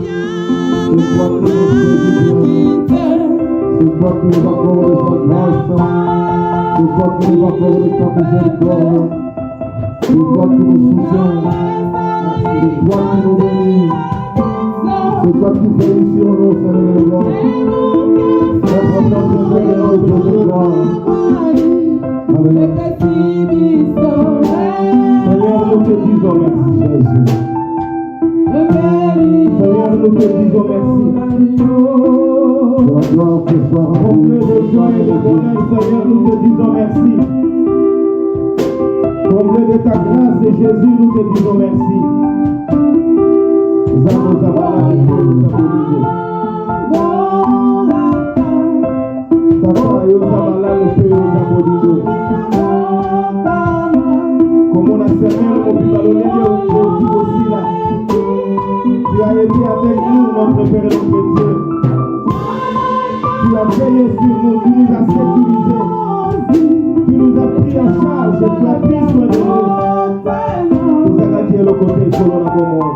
C'est toi qui nous accordes ta grâce. C'est toi qui nous accordes ta miséricorde. C'est toi qui nous soutiens. C'est toi qui nous bénis. C'est toi qui fais ici en nous, Seigneur. Notre temps de Seigneur et de gloire. Alléluia. Seigneur, nous te disons merci, Jésus. Seigneur, nous te disons merci. La gloire te soit rendue. Comblé de joie et de bonheur, Seigneur, nous te disons merci. Comblé de ta grâce et Jésus, nous te disons merci. Comme on a servi le mot ballonné aussi là. Tu as été avec nous, notre Père et notre Dieu. Tu as veillé sur nous, tu nous as sécurisés. Tu nous as pris en charge, tu as pris soin de nous. Vous avez dit le côté de l'on a pour moi.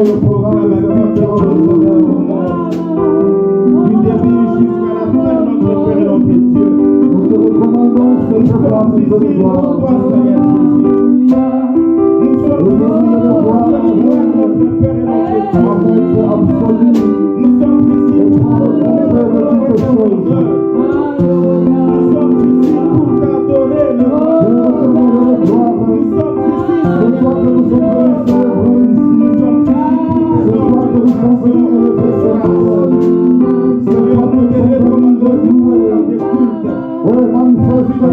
le programme à toute du début jusqu'à la fin, notre Père et notre Dieu. Nous te recommandons ce programme de Nous gloire. sommes ici pour notre Père et notre Dieu. Absolu. Nous sommes ici pour te Nous sommes ici pour t'adorer le Nous sommes ici pour nous sommes ici Seigneur, nous te recommandons du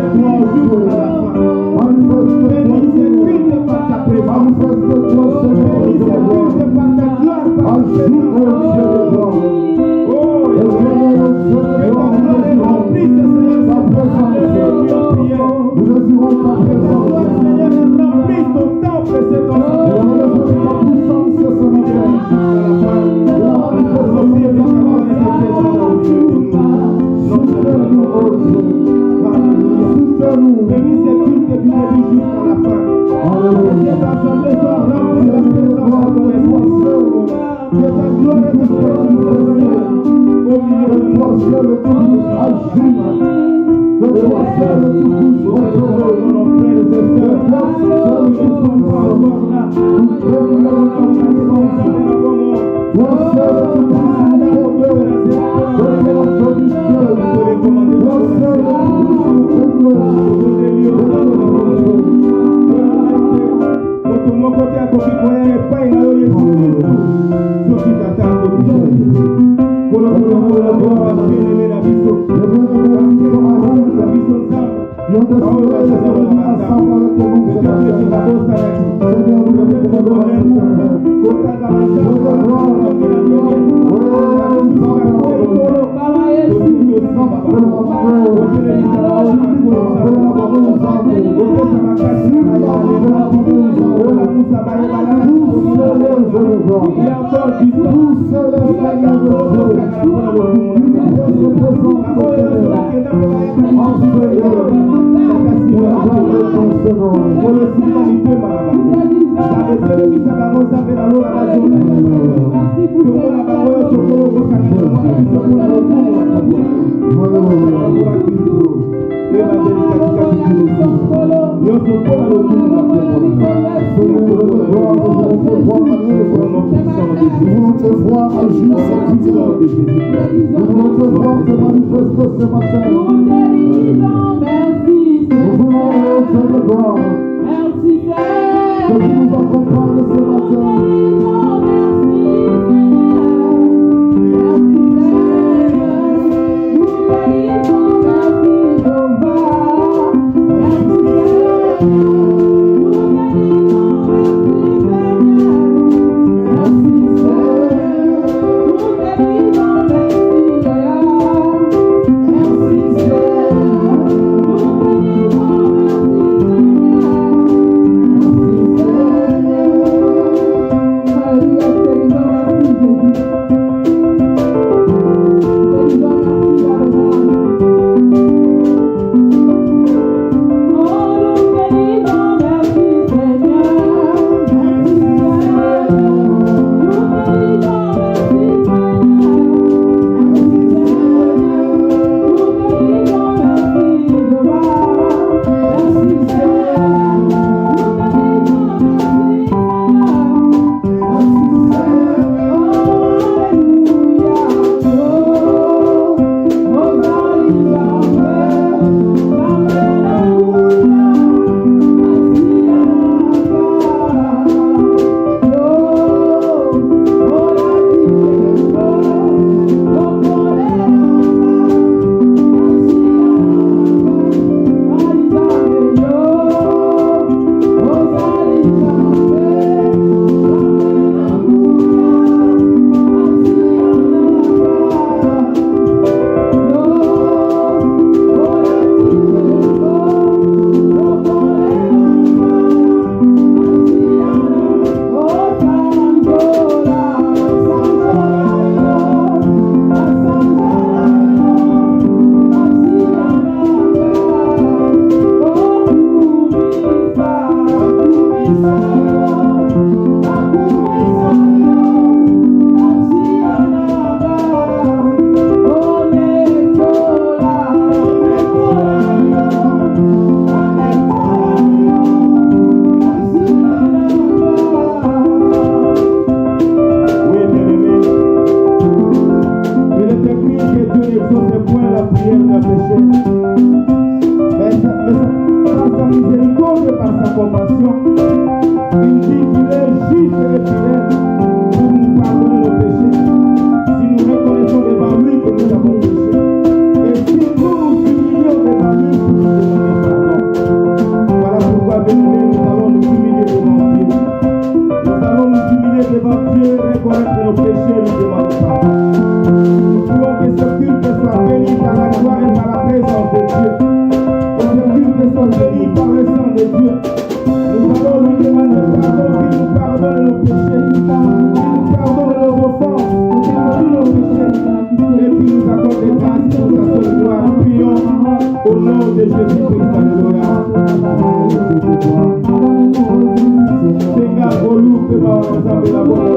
programme de culte. Bénis ce culte par ta présence. Bénis ce culte par ta gloire, par ta présence. Oh, que ta gloire remplisse, Seigneur, ta présence. Que ta gloire, Seigneur, remplisse ton temple, c'est ton Bénis ce culte du début jusqu'à la fin. Que cette assemblée soit remplie de la présence de ton esprit. Que ta gloire et ta présence, Seigneur, au milieu de toi, seul le Christ agit. Que toi seul le Christ retrouve nos frères et sœurs. Qui ne sont pas encore là. Toi seul le mon côté à côté, il n'y a pas une autre chose qui t'attend à côté. Pour le voir, à bien-aimer la vie, miséricorde et par sa compassion, il dit qu'il est juste et fidèle pour nous pardonner nos péchés. Si nous reconnaissons devant lui que nous avons péché, et si nous nous humilions devant lui pour nous demander pardon. Voilà pourquoi, bien-aimés, nous allons nous humilier devant Dieu. Nous allons nous humilier devant Dieu, reconnaître nos péchés et lui demander pardon. Nous voulons que ce culte soit béni par la gloire et par la présence de Dieu. Que ce culte soit béni par le sang de Dieu. Nous allons lui demander pardon, qu'il nous pardonne nos péchés, qu'il nous pardonne nos offenses, qu'il nous pardonne nos péchés, et qu'il nous accorde grâce pour sa seule gloire. Prions au nom de Jésus-Christ. Alléluia. Seigneur, au loup que va nous amener la bonne.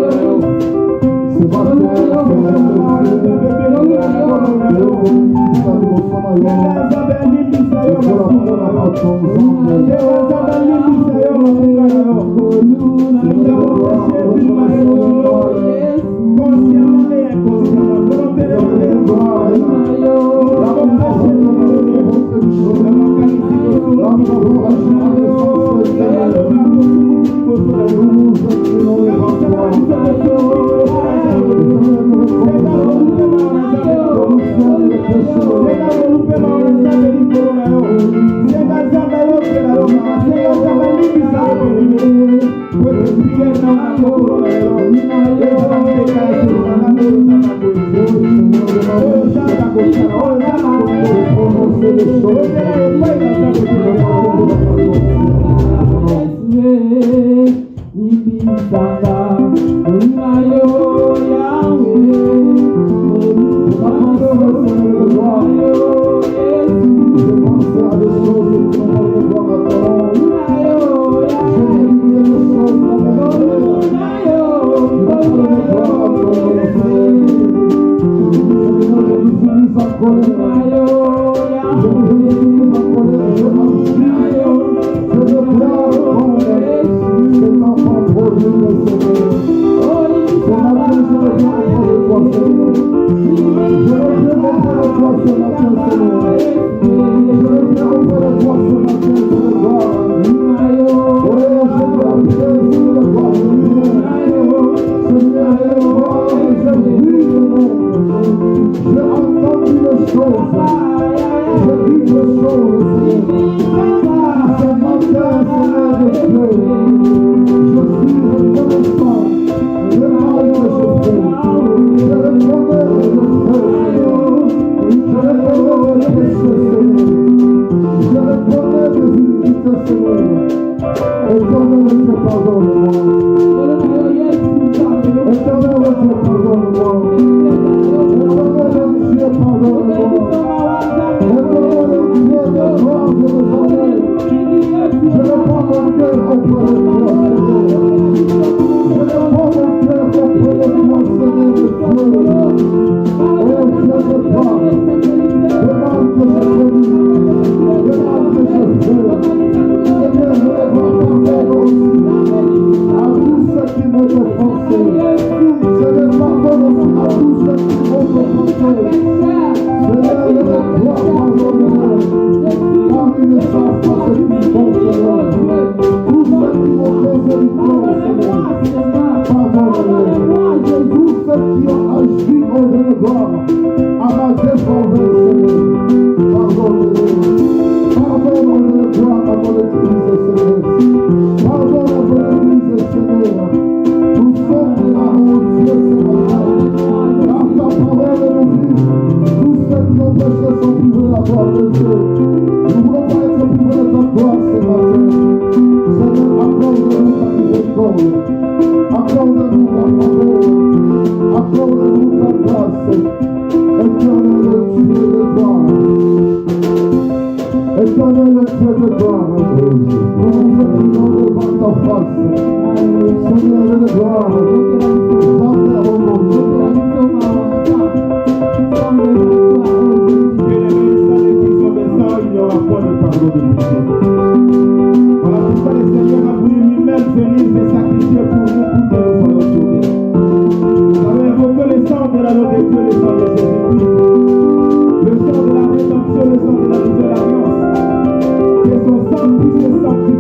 Puisse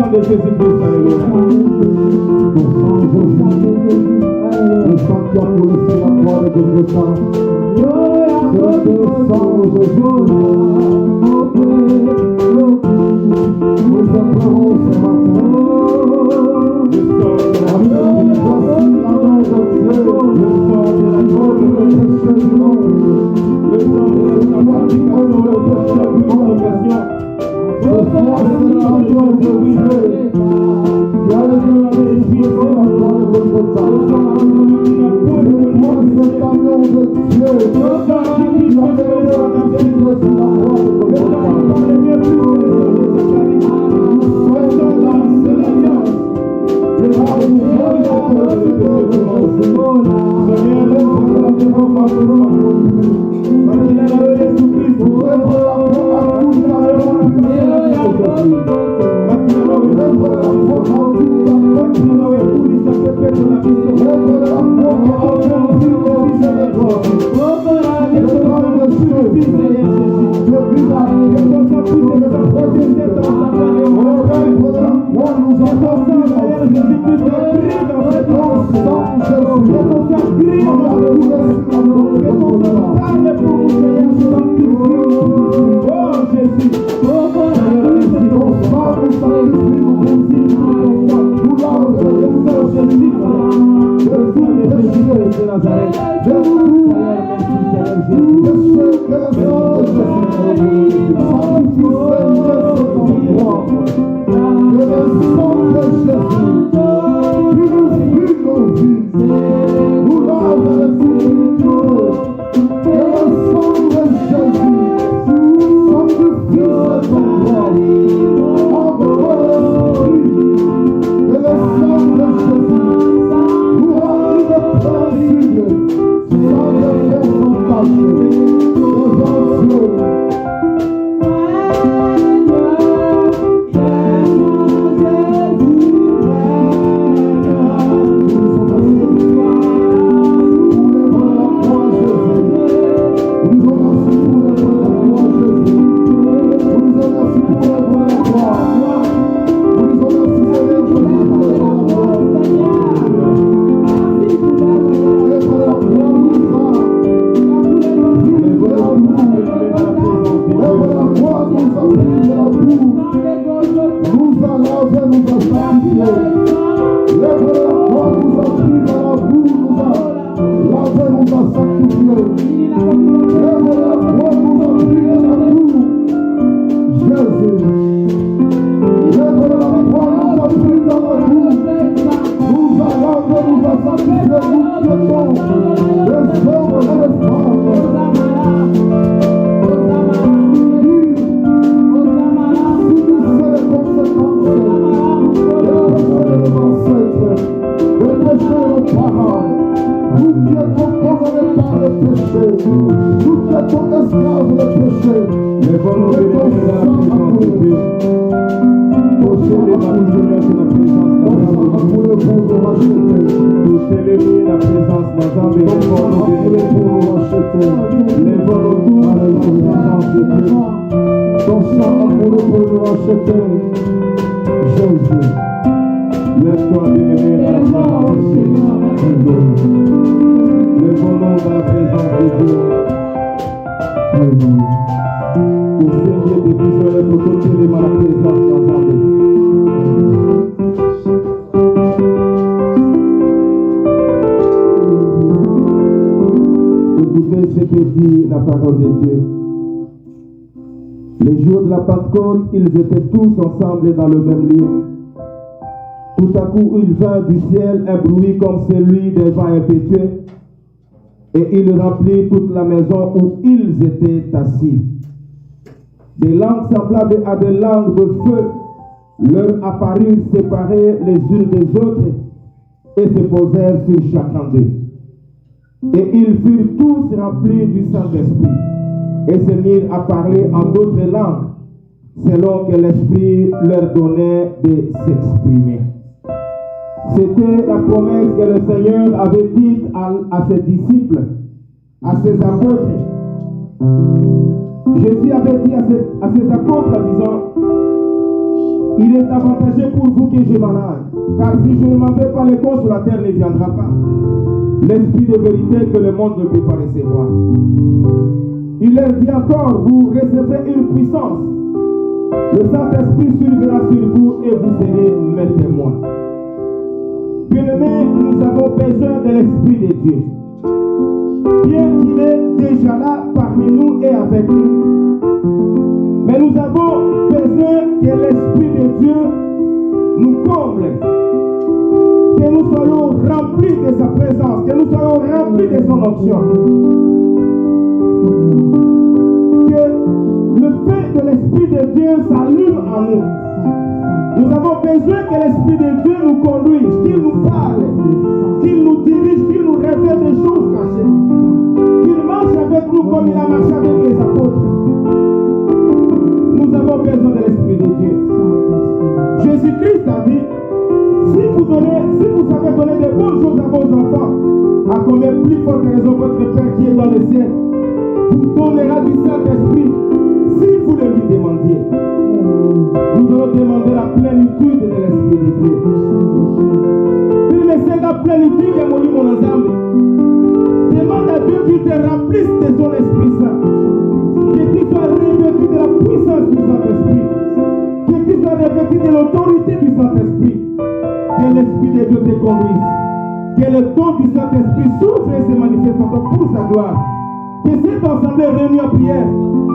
sang de Jésus-Christ, alléluia. Le sang qui a coulé sur la croix de Golgotha. C'est le sang de Jésus. Nous implorons ce matin. Le sang de la Voici la main de Dieu. le sang de la Pour le péché du monde. le sang de la sanctification, le sang de la purification. Ce soir, c'est la main de Dieu. Qui a levé la vérité sur la croix de Golgotha. Moi, c'est la main de Dieu. Qui a levé la vérité sur la croix de Golgotha. Écoutez ce que dit la parole de Dieu. Les jours de la Pentecôte, ils étaient tous ensemble dans le même lieu. Tout à coup, il vint du ciel un bruit comme celui d'un vent impétueux, et il remplit toute la maison où ils étaient assis. Des langues semblables à des langues de feu leur apparurent séparées les unes des autres et se posèrent sur chacun d'eux. Et ils furent tous remplis du Saint-Esprit et se mirent à parler en d'autres langues, selon que l'Esprit leur donnait de s'exprimer. C'était la promesse que le Seigneur avait dite à ses disciples, à ses apôtres. Jésus avait dit à ses apôtres en disant, Il est avantagé pour vous que je m'en aille, car si je ne m'en vais pas, le consolateur ne viendra pas. L'esprit de vérité que le monde ne peut pas recevoir. Il leur dit encore, vous recevrez une puissance. Le Saint-Esprit survivra sur vous et vous serez mes témoins. Bien-aimés, nous avons besoin de l'Esprit de Dieu. Bien qu'il est déjà là parmi nous et avec nous. Mais nous avons besoin que l'Esprit de Dieu nous comble. Que nous soyons remplis de sa présence. Que nous soyons remplis de son onction. Que le feu de l'Esprit de Dieu s'allume en nous. Nous avons besoin que l'Esprit de Dieu nous conduise, qu'il nous parle, qu'il nous dirige, qu'il nous révèle des choses cachées. Qu'il marche avec nous comme il a marché avec les apôtres. Nous avons besoin de l'Esprit de Dieu. Jésus-Christ a dit, si vous savez donner de bonnes choses à vos enfants, à combien plus forte raison votre Père qui est dans le ciel vous donnera du Saint-Esprit si vous le lui demandiez. Nous allons demander la plénitude de l'Esprit de Dieu. Mais c'est la plénitude de mon ensemble. Demande à Dieu qu'il te remplisse de son Esprit Saint. Que tu sois revêtu de la puissance du Saint-Esprit. Que tu sois revêtu de l'autorité du Saint-Esprit. Que l'Esprit de Dieu te conduise. Que le don du Saint-Esprit s'ouvre et se manifeste en toi pour sa gloire. Que cette assemblée réunie en prière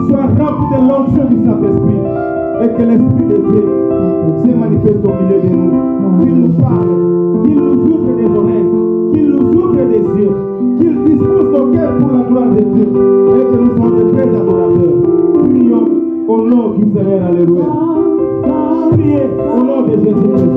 soit remplie de l'onction du Saint-Esprit. Et que l'Esprit de Dieu se manifeste au milieu de nous. Qu'il nous parle, qu'il nous ouvre des oreilles, qu'il nous ouvre des yeux, qu'il dispose nos cœurs pour la gloire de Dieu. Et que nous soyons des vrais adorateurs. Prions au nom du Seigneur, alléluia. Priez au nom de Jésus-Christ.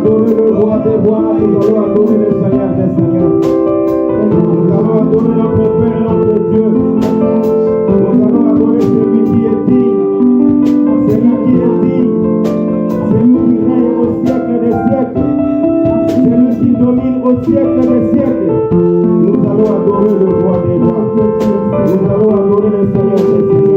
adorer le roi des rois, nous allons adorer le Seigneur des seigneurs. Nous allons adorer notre Père, notre Dieu. Nous allons adorer celui qui est digne, celui qui est digne, celui qui règne au siècle des siècles, celui qui domine au siècle des siècles. Nous allons adorer le roi des rois. Nous allons adorer le Seigneur des seigneurs.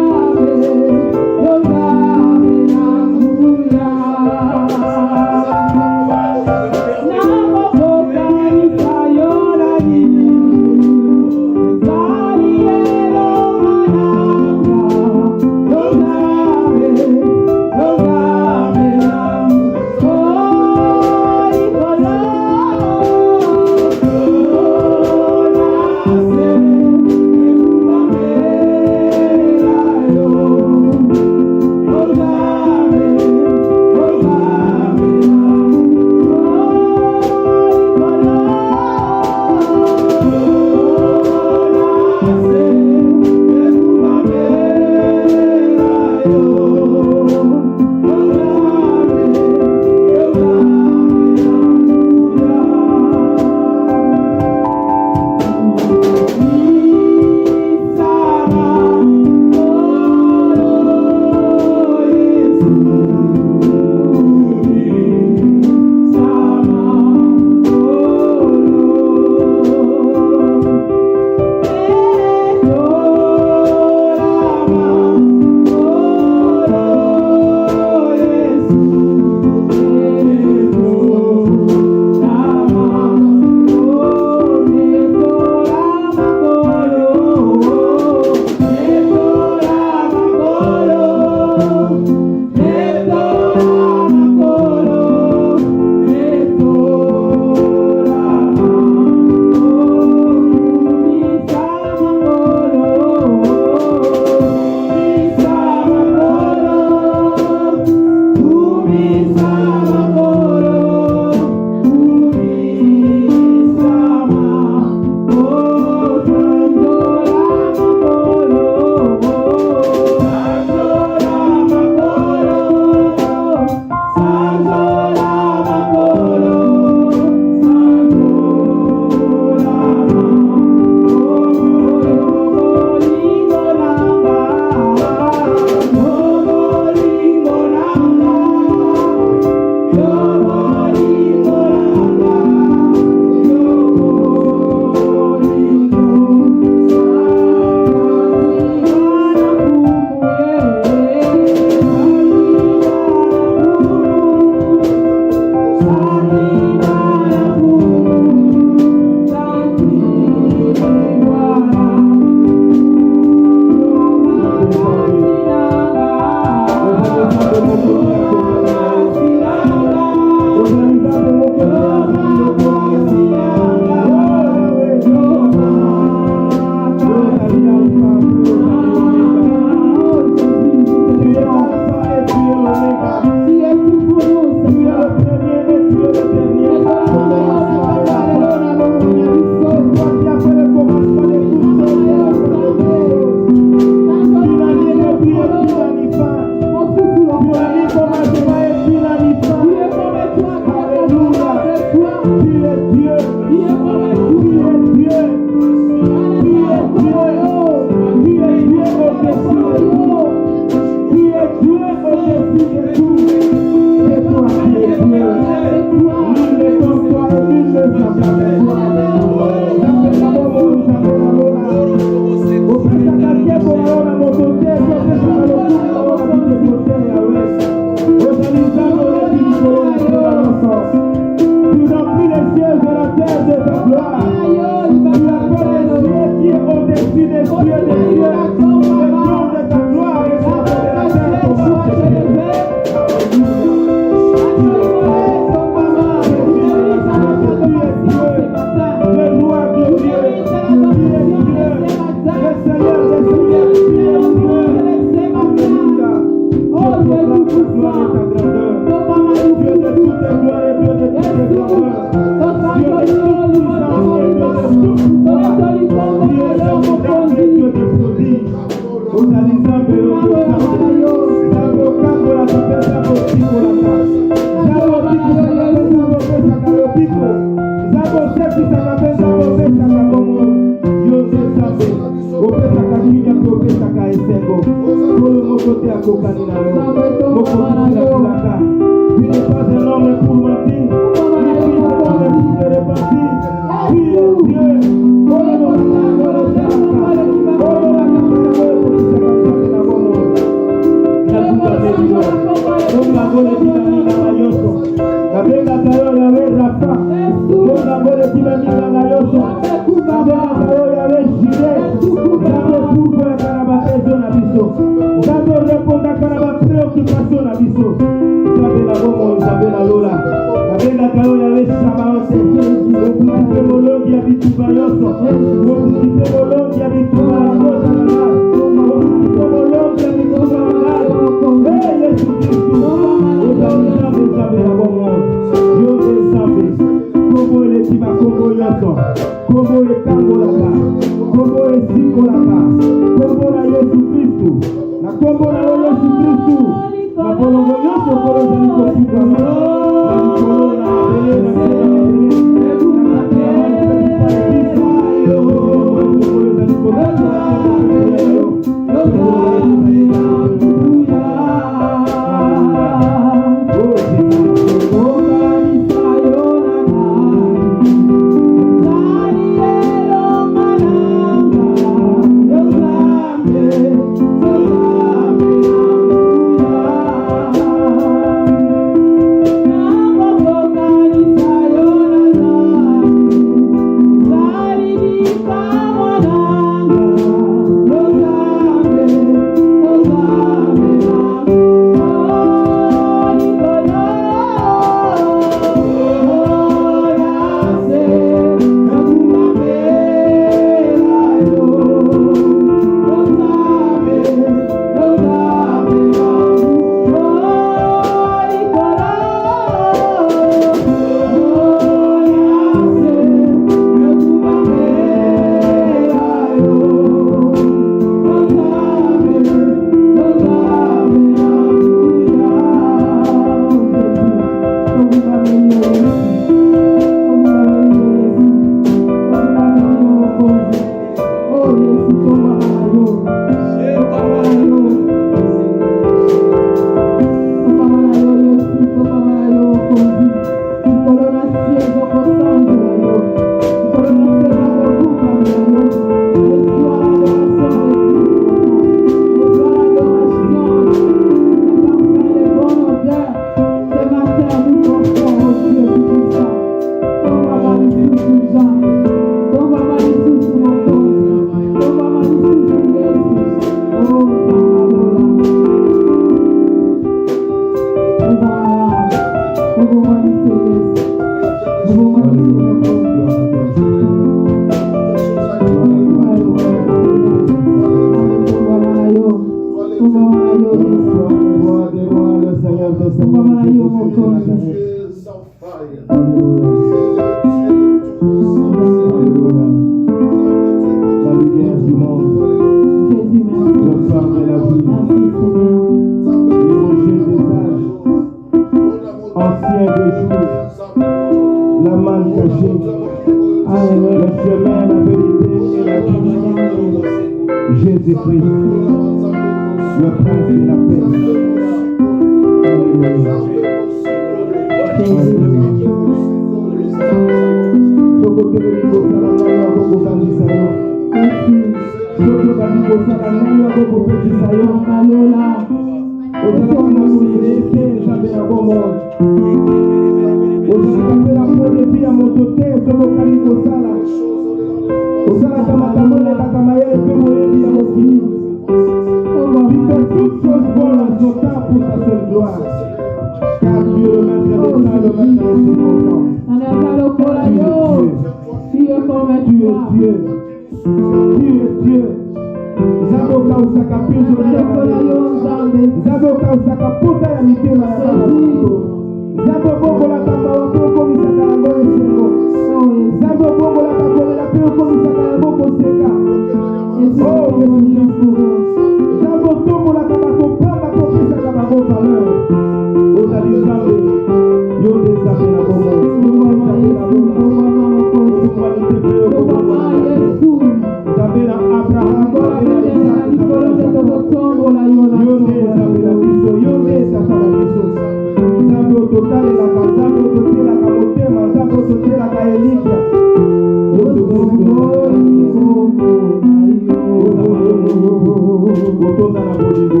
toza na bolingo.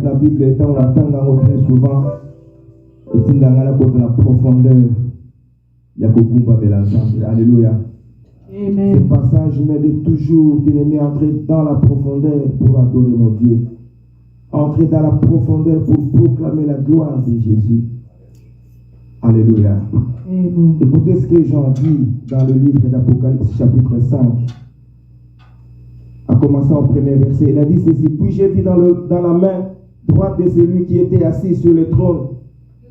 La Bible étant on attend très souvent et dans la profondeur il y a beaucoup de l'ensemble. Alléluia. Amen. Ce passage m'aide toujours d'aimer entrer dans la profondeur pour adorer mon Dieu. Entrer dans la profondeur pour proclamer la gloire de Jésus. Alléluia. Amen. Écoutez ce que Jean dit dans le livre d'Apocalypse chapitre 5. En commençant au premier verset, il a dit ceci: puis j'ai vu dans la main droite de celui qui était assis sur le trône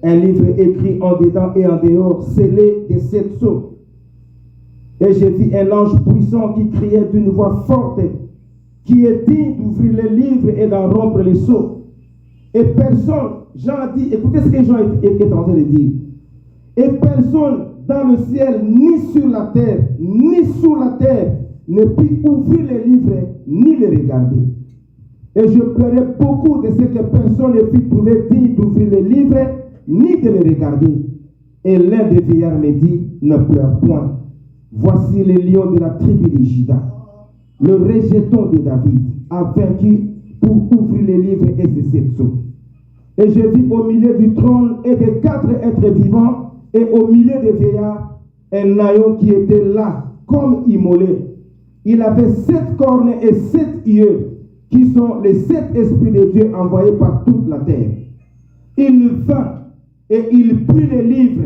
un livre écrit en dedans et en dehors, scellé de 7 sceaux. Et j'ai vu un ange puissant qui criait d'une voix forte, qui est digne d'ouvrir les livres et d'en rompre les sceaux. Et personne, Jean dit, écoutez ce que Jean est en train de dire, et personne dans le ciel, ni sur la terre, ni sous la terre, ne put ouvrir les livres, ni les regarder. Et je pleurais beaucoup de ce que personne ne put trouver digne d'ouvrir les livres, ni de les regarder. Et l'un des vieillards me dit, ne pleure point. Voici le lion de la tribu de Juda, le rejeton de David, a vaincu pour ouvrir les livres et ses 7 sceaux. Et je vis au milieu du trône et des 4 êtres vivants, et au milieu des vieillards, un agneau qui était là, comme immolé. Il avait 7 cornes et 7 yeux, qui sont les 7 esprits de Dieu envoyés par toute la terre. Il vint et il prit les livres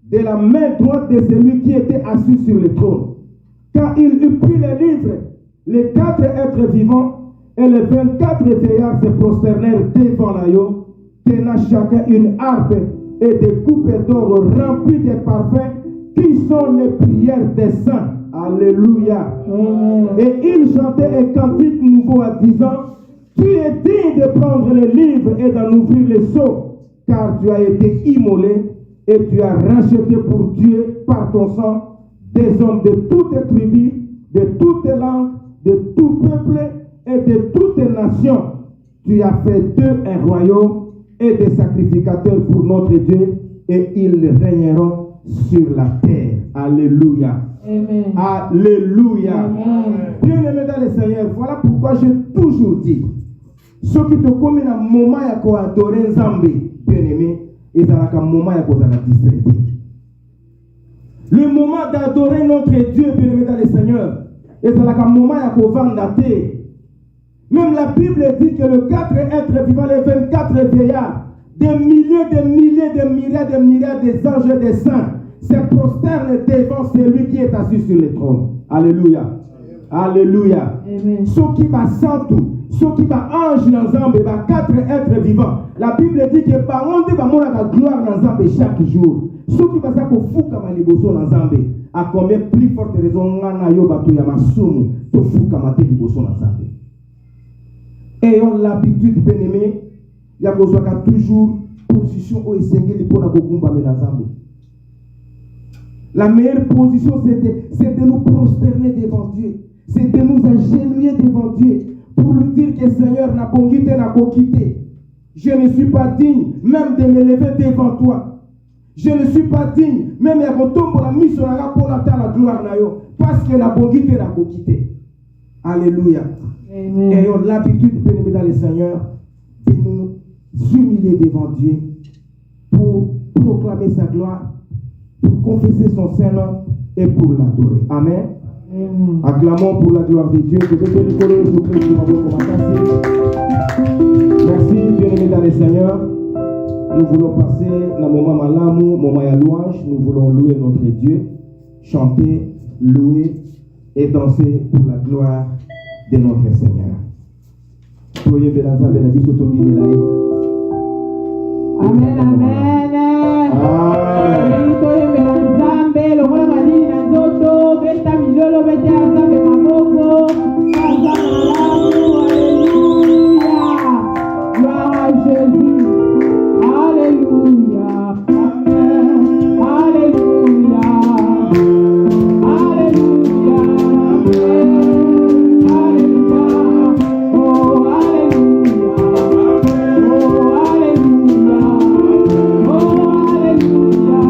de la main droite de celui qui était assis sur le trône. Quand il eut pris les livres, les 4 êtres vivants Et les 24 vieillards se prosternèrent devant l'agneau, tenant chacun une harpe et des coupes d'or remplies de parfums qui sont les prières des saints. Alléluia. Et ils chantaient un cantique nouveau en disant, tu es digne de prendre le livre et d'en ouvrir les sceaux, car tu as été immolé et tu as racheté pour Dieu par ton sang des hommes de toutes tribus, de toutes langues, de tout peuple et de toutes nations. Tu as fait d'eux un royaume et des sacrificateurs pour notre Dieu, et ils régneront sur la terre. Alléluia. Amen. Alléluia. Amen. Bien-aimés dans le Seigneur, voilà pourquoi j'ai toujours dit, ceux qui te commettent un moment à adorer Nzambe, bien-aimé, et dans un moment à distraire. Le moment d'adorer notre Dieu, bien-aimé dans le Seigneur, et dans un moment à vendre. Même la Bible dit que le 4 êtres vivants, les 24 vieillards, des milliers, des milliers, des milliards, des milliards des anges et des saints se prosternent devant celui qui est assis sur le trône. Alléluia. Alléluia. Amen. Ceux qui va tout, ceux qui va ange dans Zambé, va 4 êtres vivants. La Bible dit que par on va la gloire dans Zambé chaque jour. Ceux qui va ça pour fouka maliboso dans Zambé, à combien plus forte raison on a yo bato ya masumu to fouka mate liboso dans Zambé. Ayons l'habitude, bien-aimé, il y a besoin de toujours position où il pour la Zambé. La meilleure position, c'est de nous prosterner devant Dieu. C'est de nous agenouiller devant Dieu pour lui dire que Seigneur n'a pas quitté, n'a pas quitté. Je ne suis pas digne même de me lever devant toi. Je ne suis pas digne même de tomber la mission pour la gloire parce que n'a pas quitté, n'a pas quitté. Alléluia. Amen. Ayons l'habitude, bien-aimés dans le Seigneur, de nous humilier devant Dieu pour proclamer sa gloire, pour confesser son Saint-Nom et pour l'adorer. Amen. Amen. Acclamons pour la gloire de Dieu. Merci, bien-aimés dans le Seigneur. Nous voulons passer dans le moment malamu, moment à louange. Nous voulons louer notre Dieu, chanter, louer et danser pour la gloire de notre Seigneur. Amen, amen. Gloire à Jésus. Alléluia. Amen. Alléluia. Alléluia. Alléluia. Oh, alléluia. Oh, alléluia. Oh, alléluia.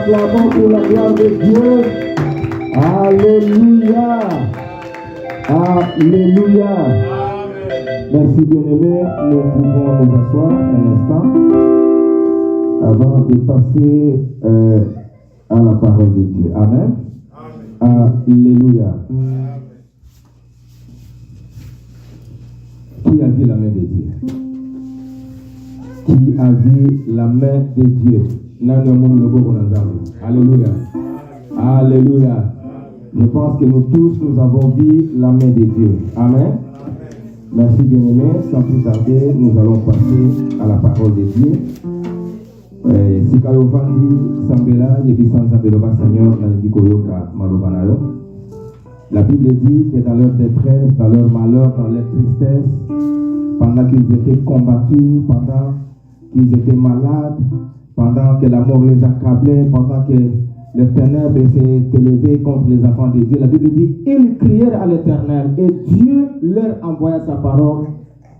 acclamons pour la gloire de Dieu. Alléluia. Alléluia. Merci bien-aimés. Nous pouvons nous asseoir un instant avant de passer à la parole de Dieu. Amen. Alléluia. Qui a vu la main de Dieu? Qui a vu la main de Dieu? Alléluia. Alléluia. Je pense que nous tous, nous avons vu la main de Dieu. Amen. Merci bien-aimés. Sans plus tarder, nous allons passer à la parole de Dieu. Si Kayovandi Sambela, Yebisan Sambelova Seigneur, Nalidikoyoka Malobanayo. La Bible dit que dans leur détresse, dans leur malheur, dans leur tristesse, pendant qu'ils étaient combattus, pendant qu'ils étaient malades, pendant que la mort les accablait, pendant que les ténèbres s'est élevé contre les enfants de Dieu. La Bible dit, ils crièrent à l'Éternel et Dieu leur envoya sa parole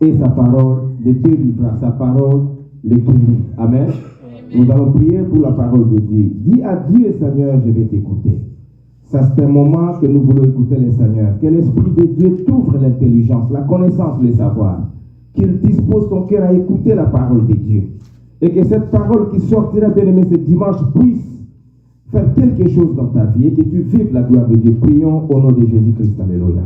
et sa parole les délivra, sa parole les guérit. Amen. Nous allons prier pour la parole de Dieu. Dis à Dieu, Seigneur, je vais t'écouter. Ça, c'est un moment que nous voulons écouter le Seigneur. Que l'Esprit de Dieu t'ouvre l'intelligence, la connaissance, le savoir. Qu'il dispose ton cœur à écouter la parole de Dieu. Et que cette parole qui sortira, bien aimé, ce dimanche puisse faire quelque chose dans ta vie et que tu vives la gloire de Dieu. Prions au nom de Jésus-Christ. Alléluia.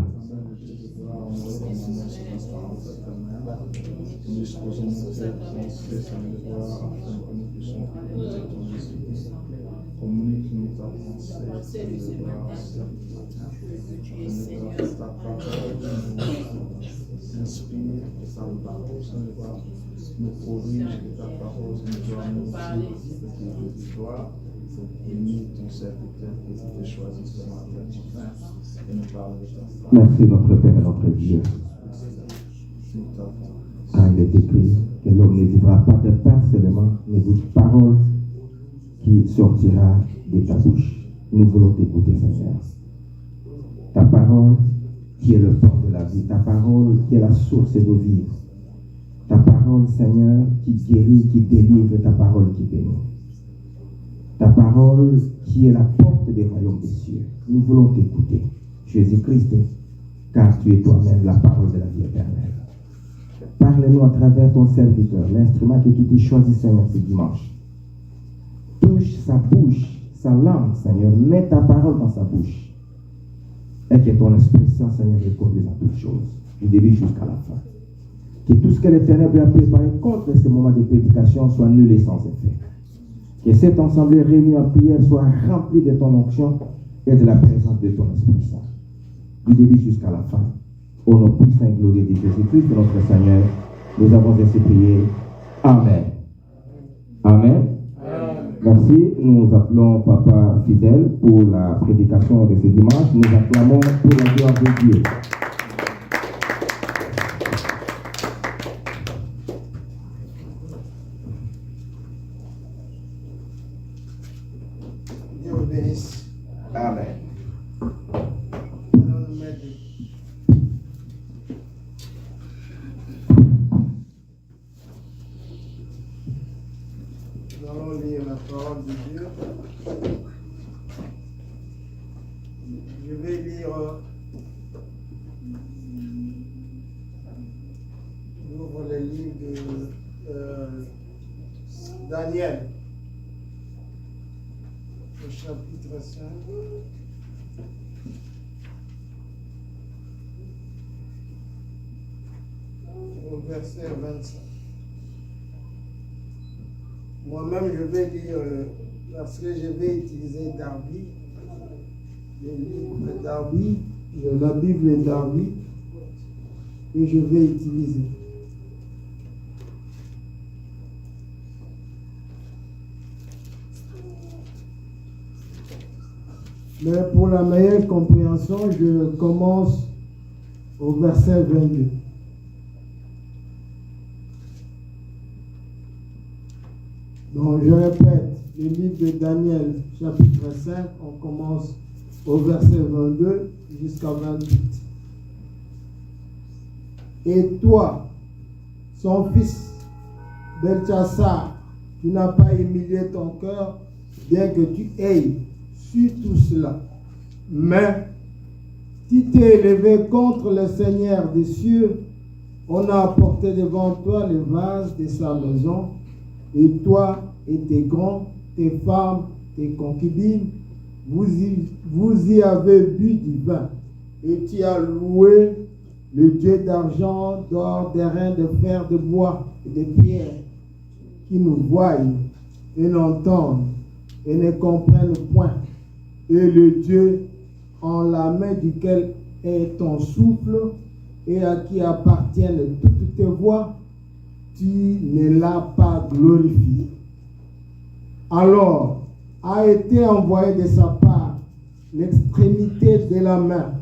Communique-nous ta pensée, ta parole, inspire ta parole, nous corrige que ta parole nous doit nous victoire. Bénis ton serviteur que tu t'es choisi ce matin et nous parle de ta parole. Merci notre Père et notre Dieu. Car il est écrit que l'homme ne vivra pas de pain seulement, mais de paroles qui sortira de ta bouche. Nous voulons t'écouter, Seigneur. Ta parole qui est le port de la vie, ta parole qui est la source de vie, ta parole, Seigneur, qui guérit, qui délivre, ta parole qui bénit. Ta parole qui est la porte des royaumes des cieux. Nous voulons t'écouter, Jésus-Christ, car tu es toi-même la parole de la vie éternelle. Parle-nous à travers ton serviteur, l'instrument que tu t'es choisi, Seigneur, ce dimanche. Touche sa bouche, sa langue, Seigneur. Mets ta parole dans sa bouche. Et que ton Esprit Saint, Seigneur, le conduise en toutes choses, du début jusqu'à la fin. Que tout ce que les ténèbres a préparé contre ce moment de prédication soit nul et sans effet. Que cette assemblée réunie en prière soit remplie de ton onction et de la présence de ton Esprit Saint. Du début jusqu'à la fin. Au nom puissant et glorieux de Jésus-Christ, notre Seigneur, nous avons ainsi prié. Amen. Amen. Merci. Nous appelons Papa Fidèle pour la prédication de ce dimanche. Nous acclamons pour la gloire de Dieu. Dieu vous bénisse. Amen. Allons nous mettre. Nous allons lire la parole de Dieu. Je vais lire. J'ouvre le livre de Daniel, au chapitre 5. Au verset 25. Moi-même, je vais lire parce que je vais utiliser Darby, le livre Darby, la Bible Darby, que je vais utiliser. Mais pour la meilleure compréhension, je commence au verset 22. Donc je répète, le livre de Daniel, chapitre 5, on commence au verset 22 jusqu'à 28. Et toi, son fils Belchassar, Tu n'as pas humilié ton cœur, bien que tu aies su tout cela. Mais tu t'es élevé contre le Seigneur des cieux. On a apporté devant toi les vases de sa maison, et toi et tes grands, tes femmes, tes concubines, vous y avez bu du vin, et tu as loué le Dieu d'argent, d'or, d'airain, de fer, de bois et de pierre, qui nous voient et n'entendent et ne comprennent point, et le Dieu en la main duquel est ton souffle et à qui appartiennent toutes tes voies, tu ne l'as pas glorifié. Alors a été envoyé de sa part l'extrémité de la main,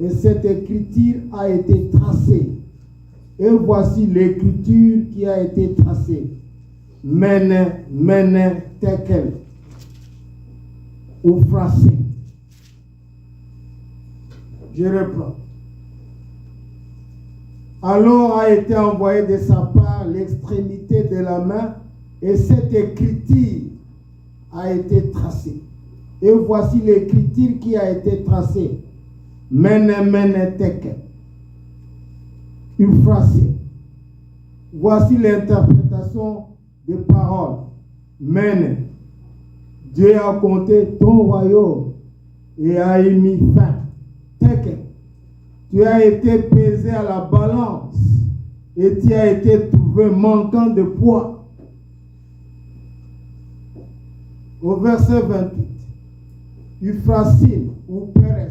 et cette écriture a été tracée. Et voici l'écriture qui a été tracée. Mene, mene, tekel. Ou phrasé. Je reprends. Alors a été envoyé de sa part l'extrémité de la main, et cette écriture a été tracée. Et voici l'écriture qui a été tracée. Mene, mene, tekel. Euphrasé. Voici l'interprétation des paroles. Mene. Dieu a compté ton royaume et a y mis fin. Tekel. Tu as été pesé à la balance et tu as été trouvé manquant de poids. Au verset 28. Euphrasine ou Pérez.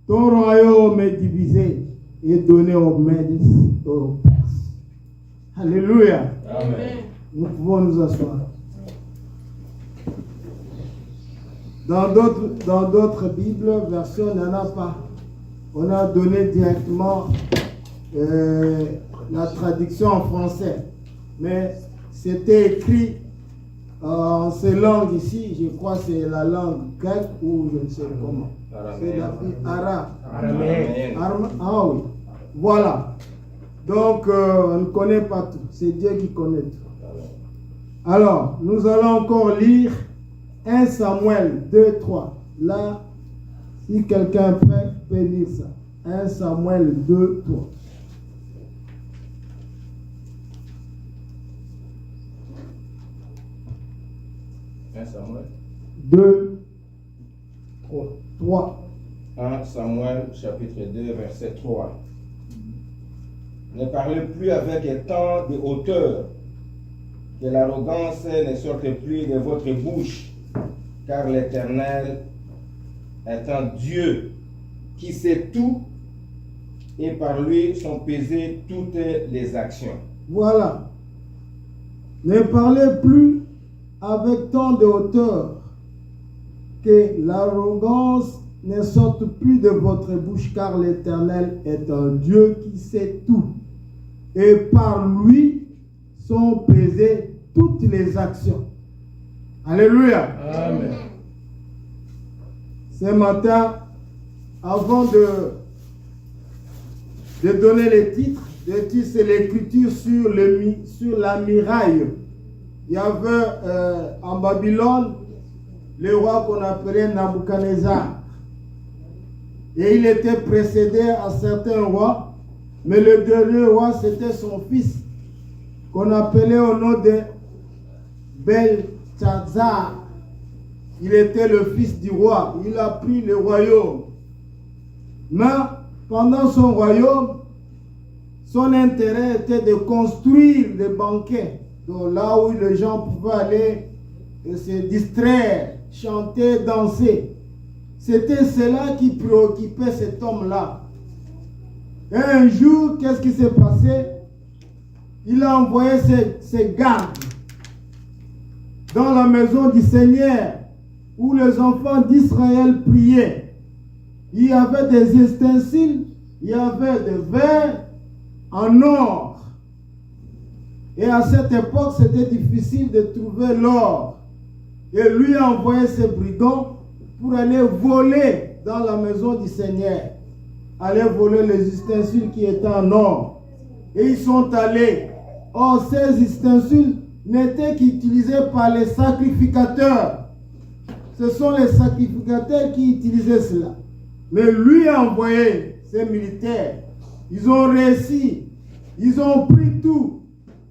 Ton royaume est divisé et donné aux Mèdes et aux Perses. Alléluia. Amen. Nous pouvons nous asseoir. Dans d'autres Bibles, version, il n'y en a pas. On a donné directement la traduction en français. Mais c'était écrit en ces langues ici. Je crois que c'est la langue grecque ou je ne sais comment. C'est la arabe. Ah oui. Voilà. Donc, on ne connaît pas tout. C'est Dieu qui connaît tout. Alors, nous allons encore lire 1 Samuel 2, 3. Là, si quelqu'un peut lire ça. 1 Samuel 2, 3. Samuel 2, 3. 1 Samuel chapitre 2 verset 3. Ne parlez plus avec tant de hauteur, que l'arrogance ne sorte plus de votre bouche, car l'Éternel est un Dieu qui sait tout, et par lui sont pesées toutes les actions. Voilà. Ne parlez plus avec tant de hauteur, que l'arrogance ne sorte plus de votre bouche, car l'Éternel est un Dieu qui sait tout. Et par lui sont pesées toutes les actions. Alléluia. Amen. Ce matin, avant de donner les titres, c'est l'écriture sur la muraille. Il y avait en Babylone le roi qu'on appelait Nabuchodonosor. Et il était précédé à certains rois, mais le dernier roi c'était son fils, qu'on appelait au nom de Belchazzar. Il était le fils du roi, il a pris le royaume. Mais pendant son royaume, son intérêt était de construire des banquets, donc là où les gens pouvaient aller et se distraire, chanter, danser. C'était cela qui préoccupait cet homme-là. Et un jour, qu'est-ce qui s'est passé? Il a envoyé ses gardes dans la maison du Seigneur où les enfants d'Israël priaient. Il y avait des ustensiles, il y avait des verres en or. Et à cette époque, c'était difficile de trouver l'or. Et lui a envoyé ses brigands pour aller voler dans la maison du Seigneur. Aller voler les ustensiles qui étaient en or. Et ils sont allés. Or, ces ustensiles n'était qu'utilisé par les sacrificateurs. Ce sont les sacrificateurs qui utilisaient cela. Mais lui a envoyé ses militaires. Ils ont réussi. Ils ont pris tout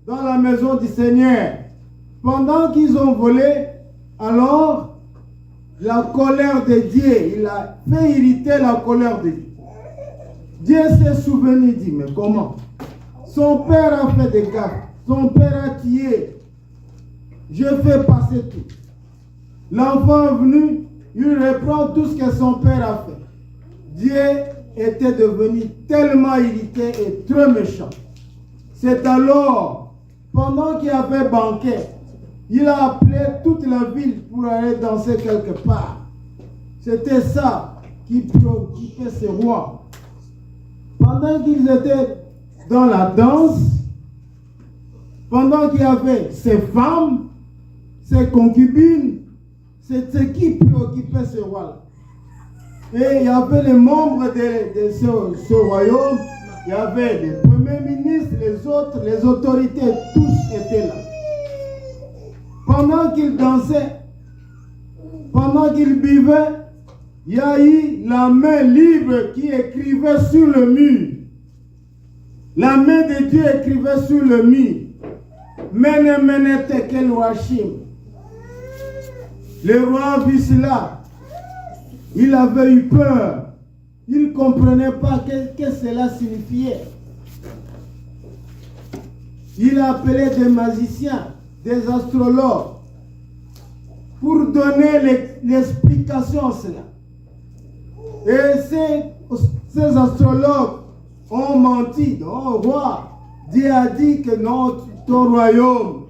dans la maison du Seigneur. Pendant qu'ils ont volé, alors la colère de Dieu, il a fait irriter la colère de Dieu. Dieu s'est souvenu, dit, mais comment? Son père a fait des gaffes. Son père a tué. Je fais passer tout. L'enfant est venu, il reprend tout ce que son père a fait. Dieu était devenu tellement irrité et très méchant. C'est alors, pendant qu'il y avait banquet, il a appelé toute la ville pour aller danser quelque part. C'était ça qui préoccupait ces rois. Pendant qu'ils étaient dans la danse, pendant qu'il y avait ces femmes, ces concubines, c'est ce qui préoccupait ce roi-là. Et il y avait les membres de ce royaume, il y avait les premiers ministres, les autres, les autorités, tous étaient là. Pendant qu'ils dansaient, pendant qu'ils buvaient, il y a eu la main libre qui écrivait sur le mur. La main de Dieu écrivait sur le mur. Mene mene tekel washim. Le roi a vu cela. Il avait eu peur. Il ne comprenait pas ce que cela signifiait. Il a appelé des magiciens, des astrologues, pour donner l'explication à cela. Et ces astrologues ont menti. Oh roi, Dieu a dit que non, ton royaume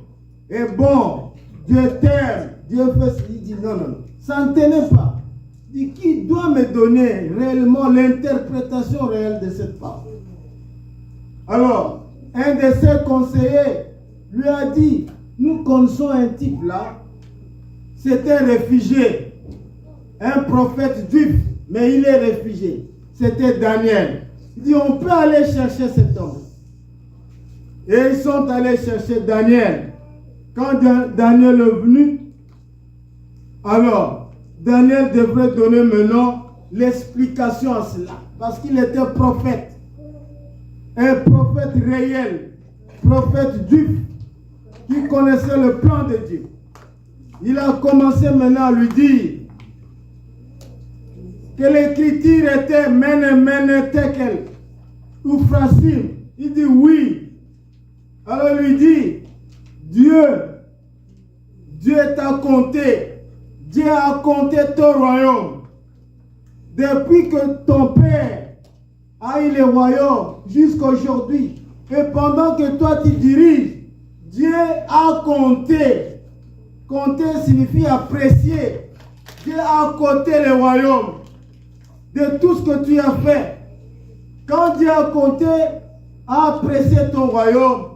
est bon. Dieu t'aime. Dieu fait. Il dit non, non, non. Ça ne tenait pas. Il dit qui doit me donner réellement l'interprétation réelle de cette parole. Alors, un de ses conseillers lui a dit, nous connaissons un type là, c'était un réfugié, un prophète juif, mais il est réfugié. C'était Daniel. Il dit, on peut aller chercher cet homme. Et ils sont allés chercher Daniel. Quand Daniel est venu, alors, Daniel devrait donner maintenant l'explication à cela. Parce qu'il était prophète. Un prophète réel. Prophète juif. Qui connaissait le plan de Dieu. Il a commencé maintenant à lui dire que l'écriture était mene tekel ou frasim. Il dit oui. Alors il lui dit, Dieu t'a compté. Dieu a compté ton royaume. Depuis que ton père a eu le royaume jusqu'à aujourd'hui. Et pendant que toi tu diriges, Dieu a compté. Compter signifie apprécier. Dieu a compté le royaume de tout ce que tu as fait. Quand Dieu a compté, a apprécié ton royaume,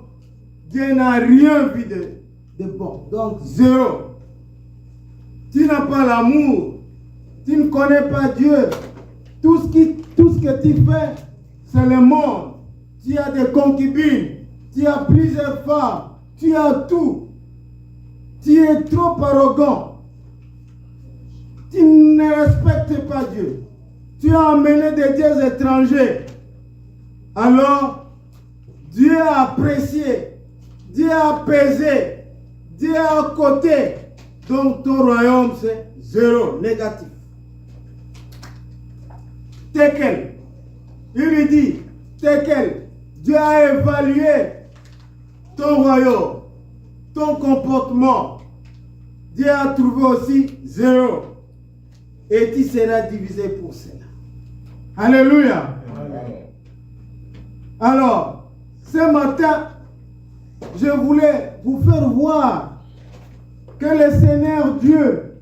Dieu n'a rien vu de bon. Donc, zéro. Tu n'as pas l'amour. Tu ne connais pas Dieu. Tout ce que tu fais, c'est le monde. Tu as des concubines. Tu as plusieurs femmes. Tu as tout. Tu es trop arrogant. Tu ne respectes pas Dieu. Tu as amené des dieux étrangers. Alors, Dieu a apprécié. Dieu a apaisé. Dieu a côté. Donc ton royaume c'est zéro, négatif. Tekel. Il lui dit, Tekel, Dieu a évalué ton royaume, ton comportement. Dieu a trouvé aussi zéro. Et tu seras divisé pour cela. Alléluia. Amen. Alors, ce matin, je voulais vous faire voir que le Seigneur Dieu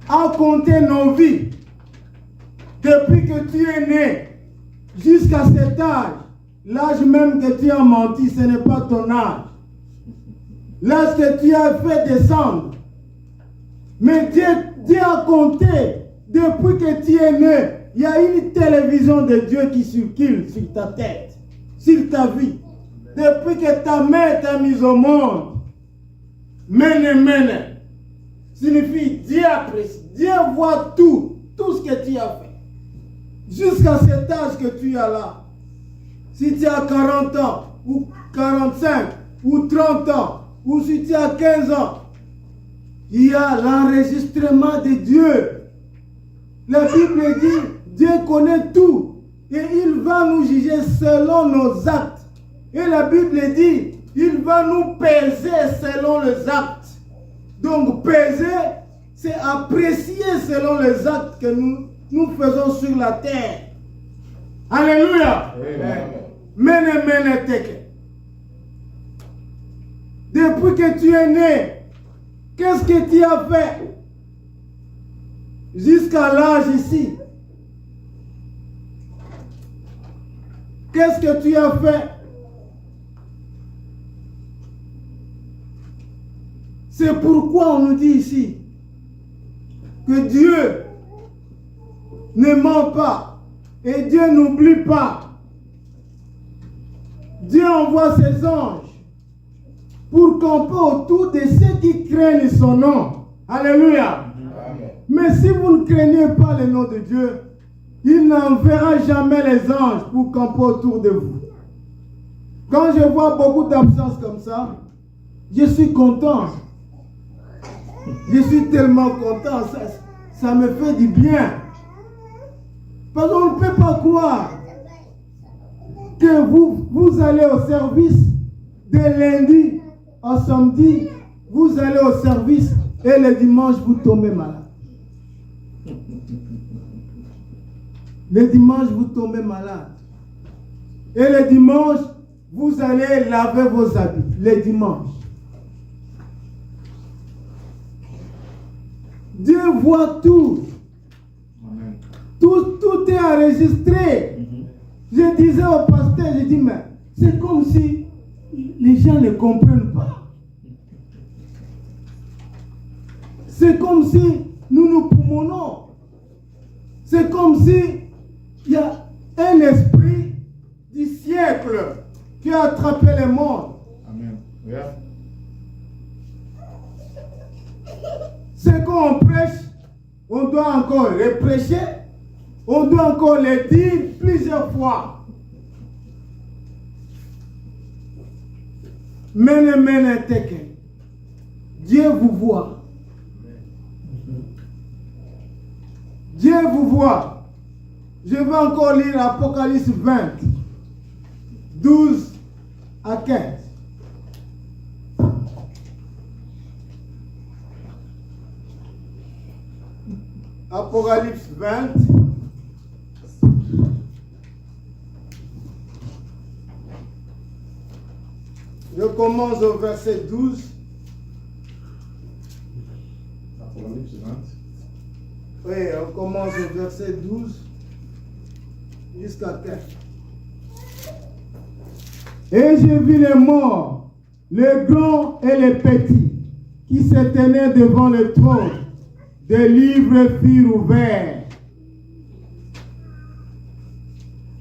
a compté nos vies depuis que tu es né jusqu'à cet âge. L'âge même que tu as menti, ce n'est pas ton âge. L'âge que tu as fait descendre. Mais Dieu a compté depuis que tu es né. Il y a une télévision de Dieu qui circule sur ta tête, sur ta vie. Depuis que ta mère t'a mise au monde, Mene signifie Dieu apprécie. Dieu voit tout ce que tu as fait. Jusqu'à cet âge que tu as là. Si tu as 40 ans, ou 45, ou 30 ans, ou si tu as 15 ans, il y a l'enregistrement de Dieu. La Bible dit, Dieu connaît tout et il va nous juger selon nos actes. Et la Bible dit, il va nous peser selon les actes. Donc peser, c'est apprécier selon les actes que nous faisons sur la terre. Alléluia. Mene teke. Depuis que tu es né, qu'est-ce que tu as fait jusqu'à l'âge ici? Qu'est-ce que tu as fait? C'est pourquoi on nous dit ici que Dieu ne ment pas et Dieu n'oublie pas. Dieu envoie ses anges pour camper autour de ceux qui craignent son nom. Alléluia. Amen. Mais si vous ne craignez pas le nom de Dieu, il n'enverra jamais les anges pour camper autour de vous. Quand je vois beaucoup d'absence comme ça, je suis content. Je suis tellement content, ça me fait du bien. Parce qu'on ne peut pas croire que vous allez au service de lundi au samedi, vous allez au service et le dimanche vous tombez malade. Le dimanche vous tombez malade. Et le dimanche, vous allez laver vos habits. Le dimanche. Dieu voit tout. Amen. Tout est enregistré. Je disais au pasteur, je dis, mais c'est comme si les gens ne comprennent pas. C'est comme si nous promenons. C'est comme si il y a un esprit du siècle qui a attrapé le monde. Amen. Yeah. C'est qu'on prêche, on doit encore le prêcher, on doit encore le dire plusieurs fois. Mene teke. Dieu vous voit. Dieu vous voit. Je vais encore lire Apocalypse 20, 12 à 15. Apocalypse 20. Je commence au verset 12. Apocalypse 20. Oui, on commence au verset 12 jusqu'à 15. Et j'ai vu les morts, les grands et les petits, qui se tenaient devant le trône. Des livres furent ouverts.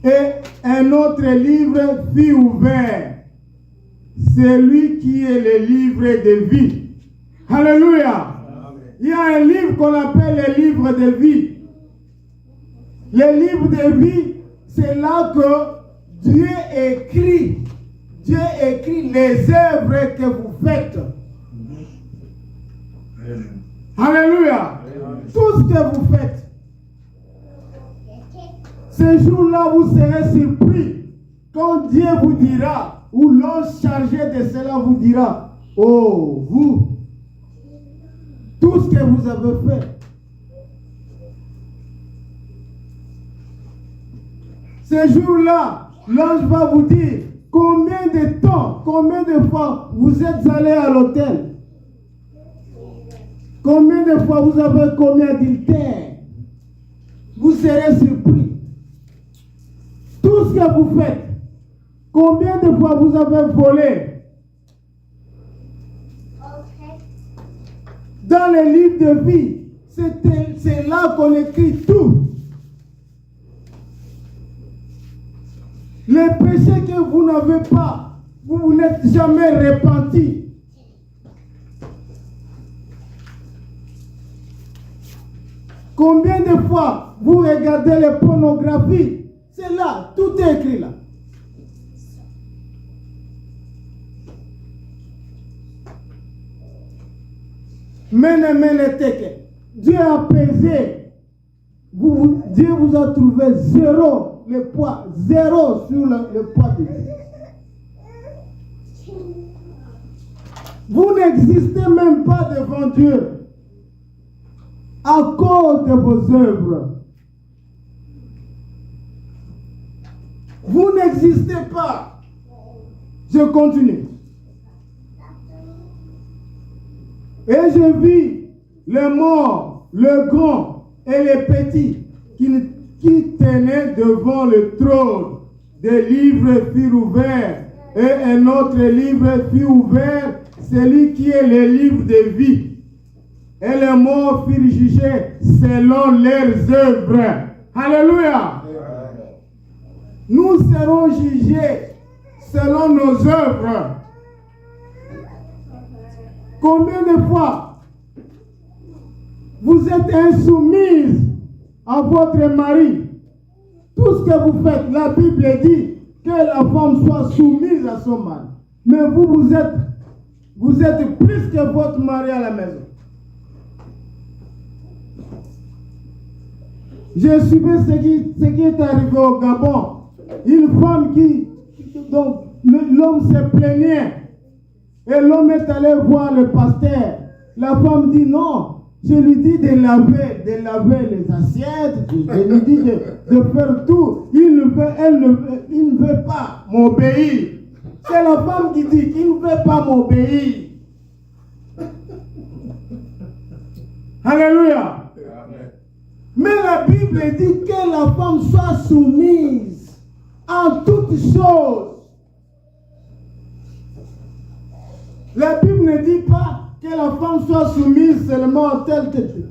Et un autre livre fut ouvert. C'est lui qui est le livre de vie. Alléluia. Amen. Il y a un livre qu'on appelle le livre de vie. Le livre de vie, c'est là que Dieu écrit. Dieu écrit les œuvres que vous faites. Amen. Alléluia. Amen. Tout ce que vous faites. Ce jour-là, vous serez surpris quand Dieu vous dira, ou l'ange chargé de cela vous dira, oh, vous, tout ce que vous avez fait. Ce jour-là, l'ange va vous dire combien de temps, combien de fois vous êtes allé à l'hôtel. Combien de fois vous avez commis adultère? Vous serez surpris. Tout ce que vous faites. Combien de fois vous avez volé? Dans les livres de vie, c'est là qu'on écrit tout. Les péchés que vous n'avez pas, vous n'êtes jamais repenti. Combien de fois vous regardez les pornographies? C'est là, tout est écrit là. Dieu a pesé. Dieu vous a trouvé zéro le poids, zéro sur le poids de Dieu. Vous n'existez même pas devant Dieu à cause de vos œuvres. Vous n'existez pas. Je continue. Et je vis les morts, le grand et les petits qui tenaient devant le trône. Des livres furent ouverts et un autre livre fut ouvert, celui qui est le livre de vie. Et les morts furent jugés selon leurs œuvres. Alléluia. Nous serons jugés selon nos œuvres. Combien de fois vous êtes insoumise à votre mari? Tout ce que vous faites, la Bible dit que la femme soit soumise à son mari. Mais vous êtes plus que votre mari à la maison. J'ai suivi ce qui est arrivé au Gabon. Une femme donc l'homme se plaignait. Et l'homme est allé voir le pasteur. La femme dit non. Je lui dis de laver les assiettes. Je lui dis de faire tout. Il ne veut pas m'obéir. C'est la femme qui dit qu'il ne veut pas m'obéir. Alléluia. Amen. Mais la Bible dit que la femme soit soumise en toutes choses. La Bible ne dit pas que la femme soit soumise seulement en tel que Dieu.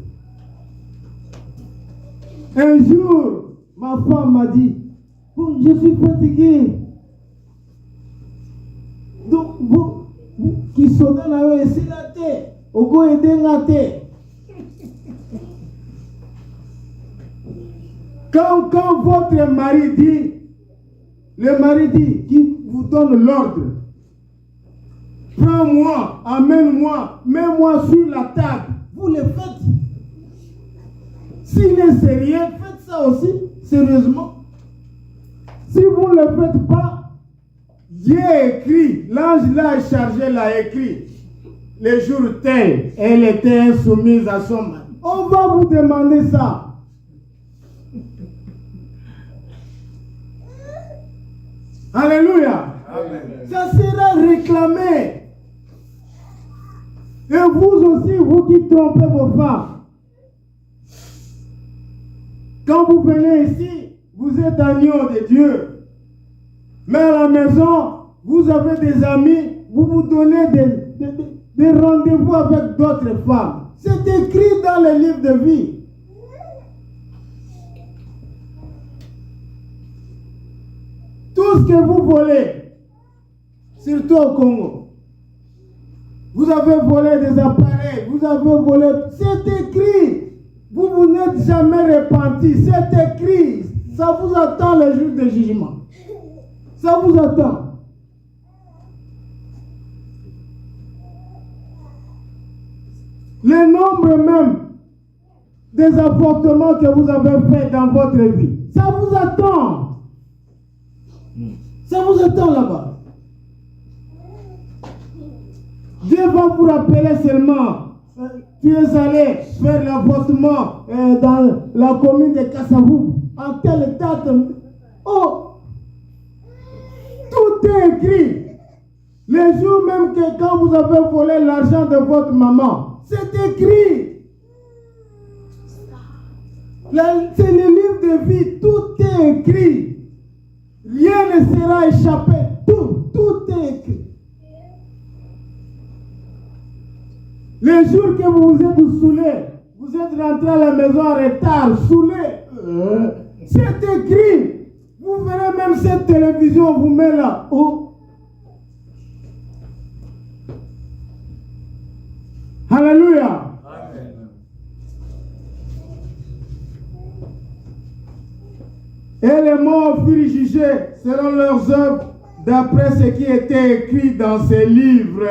Un jour, ma femme m'a dit, oh, je suis fatiguée. Donc, vous qui sont dans la rue, c'est la tête. Au go aider la tête. Quand votre mari dit, le mari dit, qui vous donne l'ordre, prends-moi, amène-moi, mets-moi sur la table. Vous le faites. S'il est sérieux, faites ça aussi, sérieusement. Si vous ne le faites pas, Dieu écrit, l'ange l'a chargé, l'a écrit. Le jour tel, elle était insoumise à son mari. On va vous demander ça. Alléluia. Amen. Ça sera réclamé. Et vous aussi, vous qui trompez vos femmes, quand vous venez ici, vous êtes agneau de Dieu. Mais à la maison, vous avez des amis, vous vous donnez des rendez-vous avec d'autres femmes. C'est écrit dans le livre de vie. Tout ce que vous volez, surtout au Congo, vous avez volé des appareils, vous avez volé, c'est écrit. Vous n'êtes jamais repenti, c'est écrit. Ça vous attend le jour de jugement. Ça vous attend. Le nombre même des avortements que vous avez fait dans votre vie, ça vous attend. Ça vous attend là-bas. Dieu va vous rappeler seulement. Tu es allé faire l'avortement dans la commune de Kassavou en telle date. Oh, tout est écrit. Le jour même que quand vous avez volé l'argent de votre maman, c'est écrit. C'est le livre de vie, tout est écrit. Rien ne sera échappé. Tout est écrit. Le jour que vous vous êtes saoulé, vous êtes rentré à la maison en retard, saoulé, c'est écrit. Vous verrez même cette télévision, vous met là. Oh. Alléluia. Amen. Et les morts furent jugés selon leurs œuvres, d'après ce qui était écrit dans ces livres.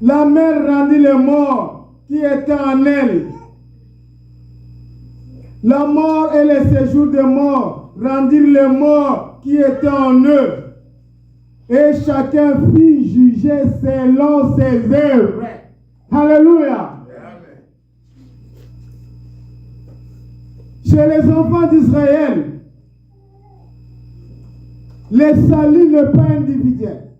La mer rendit les morts qui étaient en elle. La mort et le séjour des morts rendirent les morts qui étaient en eux. Et chacun fit juger selon ses œuvres. Alléluia. Chez les enfants d'Israël, le salut n'est pas individuel.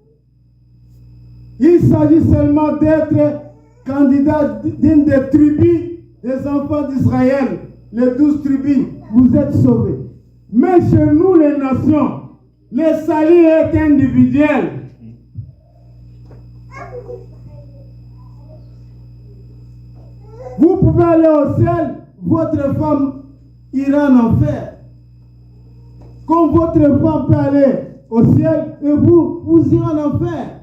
Il s'agit seulement d'être candidat d'une des tribus des enfants d'Israël, les 12 tribus, vous êtes sauvés. Mais chez nous, les nations, le salut est individuel. Vous pouvez aller au ciel, votre femme ira en enfer. Comme votre femme peut aller au ciel et vous irez en enfer.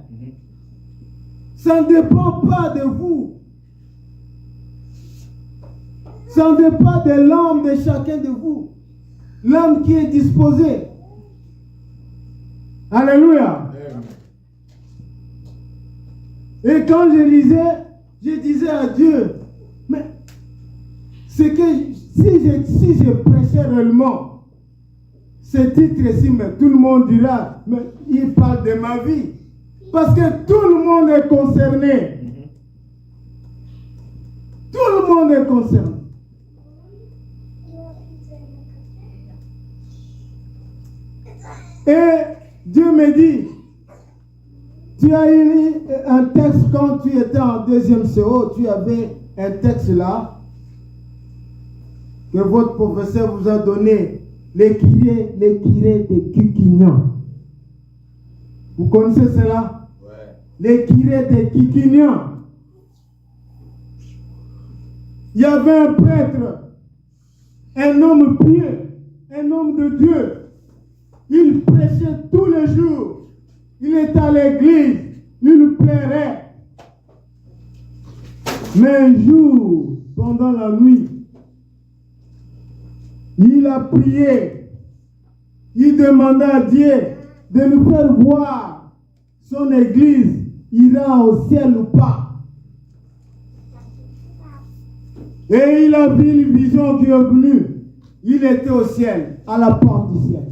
Ça ne dépend pas de vous. Ça ne dépend pas de l'âme de chacun de vous. L'âme qui est disposée. Alléluia. Et quand je disais à Dieu, mais c'est que si je prêchais réellement ce titre-ci, mais tout le monde dira, mais il parle de ma vie. Parce que tout le monde est concerné. Tout le monde est concerné. Et Dieu me dit, tu as eu un texte quand tu étais en deuxième CO, tu avais un texte là que votre professeur vous a donné, les kirés de Kikignan. Vous connaissez cela? Ouais. Les kirés de Kikignan. Il y avait un prêtre, un homme pieux, un homme de Dieu. Il prêchait tous les jours. Il était à l'église. Il plairait. Mais un jour, pendant la nuit, il a prié. Il demanda à Dieu de nous faire voir son église ira au ciel ou pas. Et il a vu une vision qui est venue. Il était au ciel, à la porte du ciel.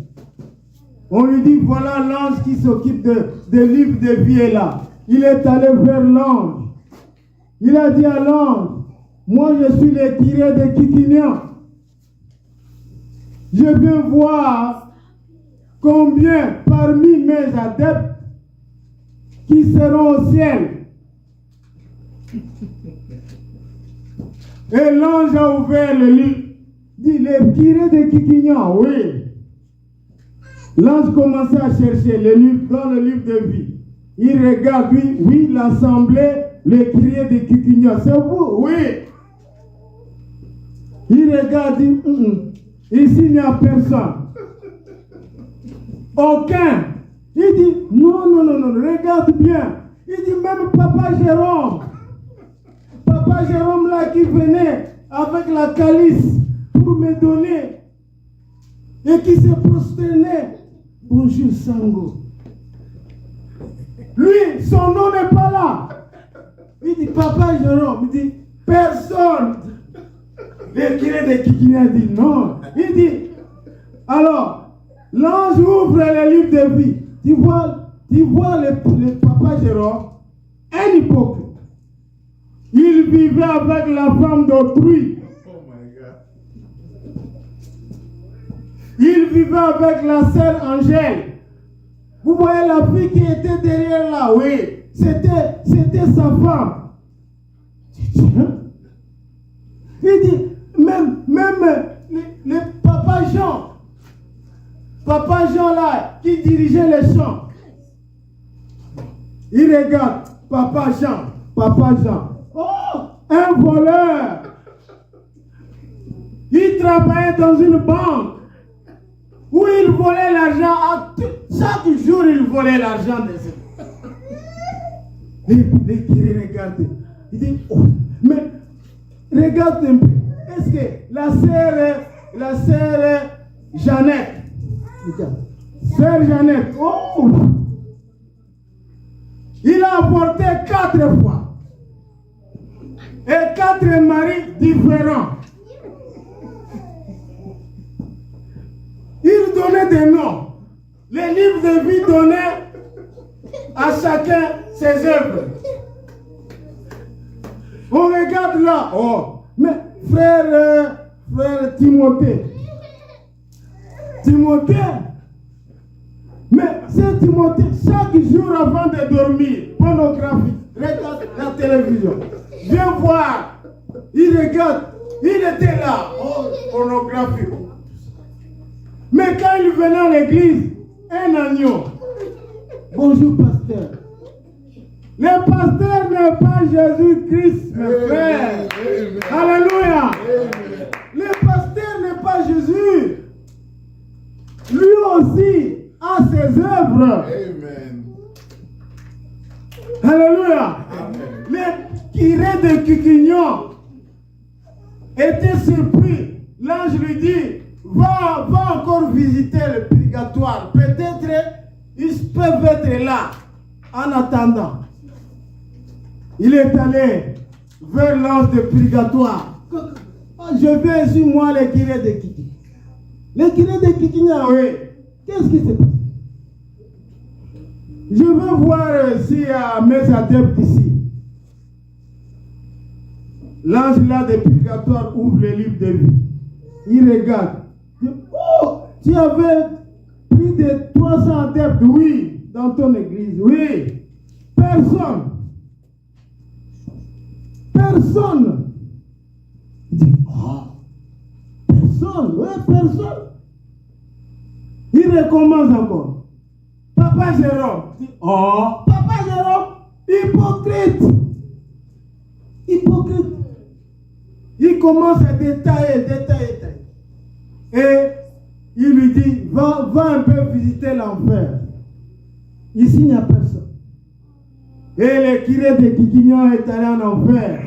On lui dit, voilà l'ange qui s'occupe des livres de vie est là. Il est allé vers l'ange. Il a dit à l'ange, moi je suis le kiré de Kikignan. Je viens voir combien parmi mes adeptes qui seront au ciel. Et l'ange a ouvert le livre. Dit, les kiré de Kikignan, oui. L'ange commençait à chercher le livre dans le livre de vie. Il regarde, oui, l'assemblée, le kiré de Kikignan. C'est vous, oui. Il regarde, dit, ici il n'y a personne. Aucun. Il dit, non, regarde bien. Il dit, même Papa Jérôme là qui venait avec la calice pour me donner et qui se prosternait. Bonjour Sango. Lui, son nom n'est pas là. Il dit, Papa Jérôme, il dit, personne. Le curé de Kikignan dit non. Il dit, alors, l'ange ouvre le livre de vie. Tu vois le Papa Jérôme, un hypocrite. Il vivait avec la femme d'autrui. Oh my God. Il vivait avec la sœur Angèle. Vous voyez la fille qui était derrière là, oui. C'était sa femme. Il dit, même le Papa Jean là, qui dirigeait les champs. Il regarde, Papa Jean. Oh, un voleur. Il travaillait dans une banque où il volait l'argent. Chaque jour, il volait l'argent des autres. Les curés regardent. Il dit, oh, mais regarde un peu. Est-ce que la sœur Jeannette. Sœur Jeannette. Oh! Il a avorté 4 fois. Et 4 maris différents. Il donnait des noms. Les livres de vie donnaient à chacun ses œuvres. On regarde là. Oh, mais frère Timothée. Mais c'est Timothée, chaque jour avant de dormir, pornographie, regarde la télévision. Viens voir. Il regarde. Il était là. Oh, pornographie. Mais quand il venait à l'église, un agneau. Bonjour, pasteur. Le pasteur n'est pas Jésus-Christ, mes frères. Alléluia. Le pasteur n'est pas Jésus. Lui aussi a ses œuvres. Amen. Alléluia. Le curé de Kikignon était surpris. L'ange lui dit, va encore visiter le purgatoire. Peut-être ils peuvent être là en attendant. Il est allé vers l'ange de purgatoire. Je vais sur moi le curé de Kikignon. Le curé de Kikignon, oui. Qu'est-ce qui se passe? Je veux voir s'il y a mes adeptes ici. L'ange là de purgatoire ouvre le livre de vie. Il regarde. Oh, tu avais plus de 300 adeptes, oui, dans ton église, oui. Personne. Il dit, oh, personne, oui, personne. Il recommence encore. Papa Jérôme. Dit, oh, Papa Jérôme, hypocrite. Il commence à détailler. Et il lui dit, va un peu visiter l'enfer. Ici, il n'y a personne. Et le curé de Kikignon est allé en enfer.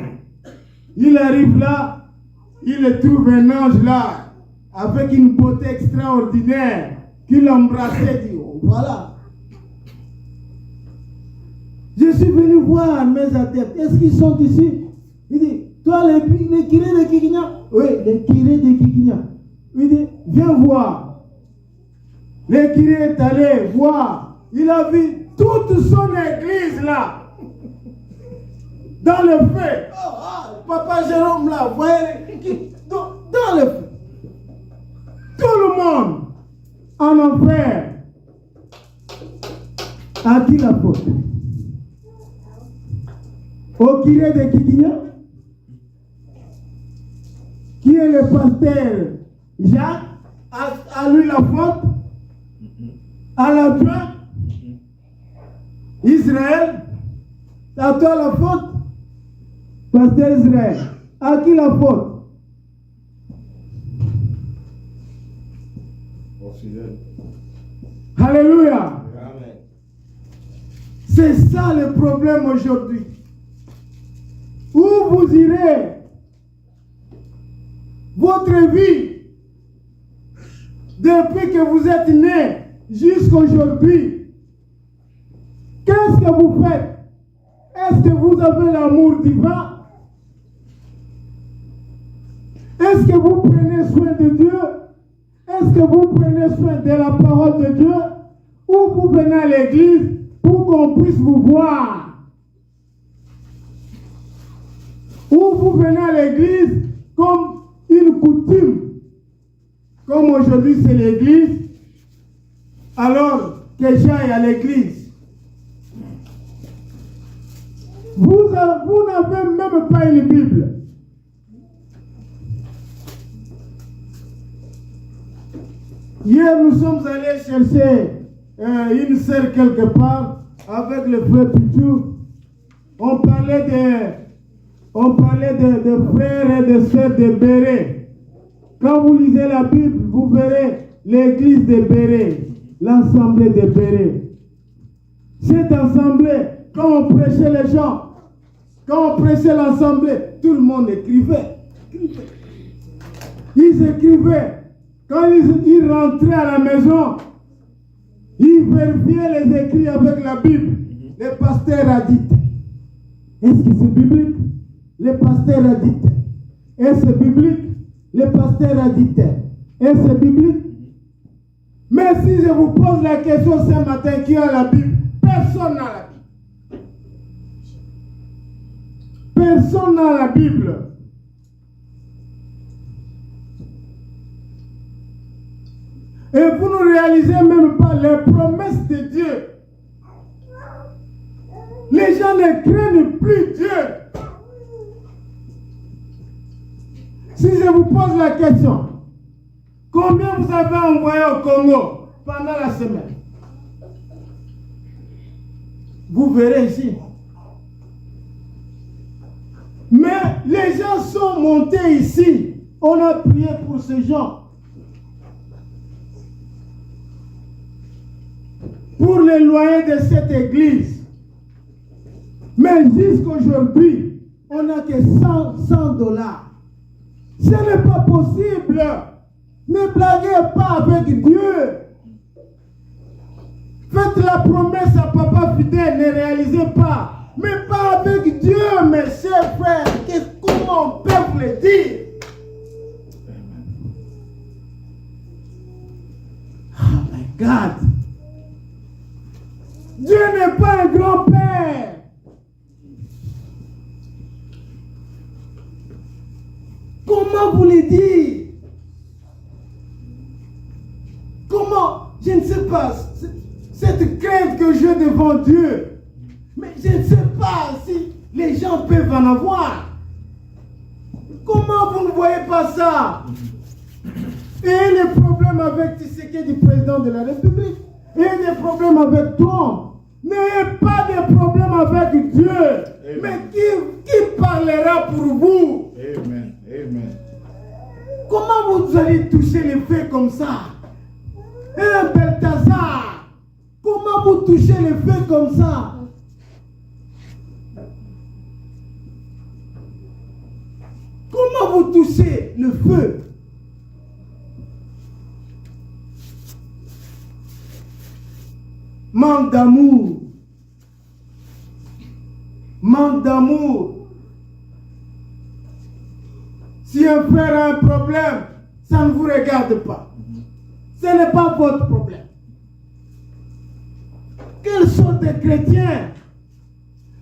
Il arrive là, il trouve un ange là, avec une beauté extraordinaire, qu'il embrassait, dit, oh, voilà. Je suis venu voir mes adeptes. Est-ce qu'ils sont ici? Il dit, toi, le curé de Kikignon? Oui, le curé de Kikignon. Il dit, viens voir. Le curé est allé voir. Il a vu toute son église là. Dans le feu. Papa Jérôme là, voyez, dans le feu. Tout le monde en enfer. À qui la faute? Au curé de Kikignon, qui est le pasteur Jacques, à lui la faute, à l'adjoint Israël, à toi la faute, pasteur Israël, à qui la faute? Au fidèle. Alléluia. Amen. C'est ça le problème aujourd'hui. Où vous irez, votre vie, depuis que vous êtes né jusqu'aujourd'hui, qu'est-ce que vous faites? Est-ce que vous avez l'amour divin? Est-ce que vous prenez soin de Dieu? Est-ce que vous prenez soin de la parole de Dieu? Ou vous venez à l'église pour qu'on puisse vous voir? Ou vous venez à l'église comme une coutume? Comme aujourd'hui c'est l'église, alors que j'aille à l'église. Vous n'avez même pas une Bible. Hier, nous sommes allés chercher une sœur quelque part avec le frère Pichou. On parlait de frères et de sœurs de Béret. Quand vous lisez la Bible, vous verrez l'église de Béret, l'assemblée de Béret. Cette assemblée, quand on prêchait les gens, quand on prêchait l'assemblée, tout le monde écrivait. Ils écrivaient. Quand il rentrait à la maison, il vérifiait les écrits avec la Bible. Les pasteurs a dit, est-ce que c'est biblique? Les pasteurs a dit, est-ce que c'est biblique? Les pasteurs a dit, est-ce que c'est biblique? Mais si je vous pose la question ce matin, qui a la Bible? Personne n'a la Bible. Personne n'a la Bible. Et vous ne réalisez même pas les promesses de Dieu. Les gens ne craignent plus Dieu. Si je vous pose la question, combien vous avez envoyé au Congo pendant la semaine? Vous verrez ici. Mais les gens sont montés ici. On a prié pour ces gens. Pour les loyers de cette église. Mais jusqu'aujourd'hui, on n'a que 100 $. Ce n'est pas possible. Ne blaguez pas avec Dieu. Faites la promesse à papa fidèle, ne réalisez pas. Mais pas avec Dieu, mes chers frères. Comment on peut vous le dire? Oh my God. Dieu n'est pas un grand-père. Comment vous le dire? Comment? Je ne sais pas. Cette crainte que j'ai devant Dieu. Mais je ne sais pas si les gens peuvent en avoir. Comment vous ne voyez pas ça? Et les problèmes avec Tshisekedi, du président de la République. Et des problèmes avec Trump. N'ayez pas de problème avec Dieu. Amen. Mais qui parlera pour vous? Amen. Amen. Comment vous allez toucher les faits comme ça? Un Beltazar, comment vous touchez les faits comme ça? Comment vous touchez le feu? Manque d'amour. Manque d'amour. Si un frère a un problème, ça ne vous regarde pas. Ce n'est pas votre problème. Quelle sorte de chrétien?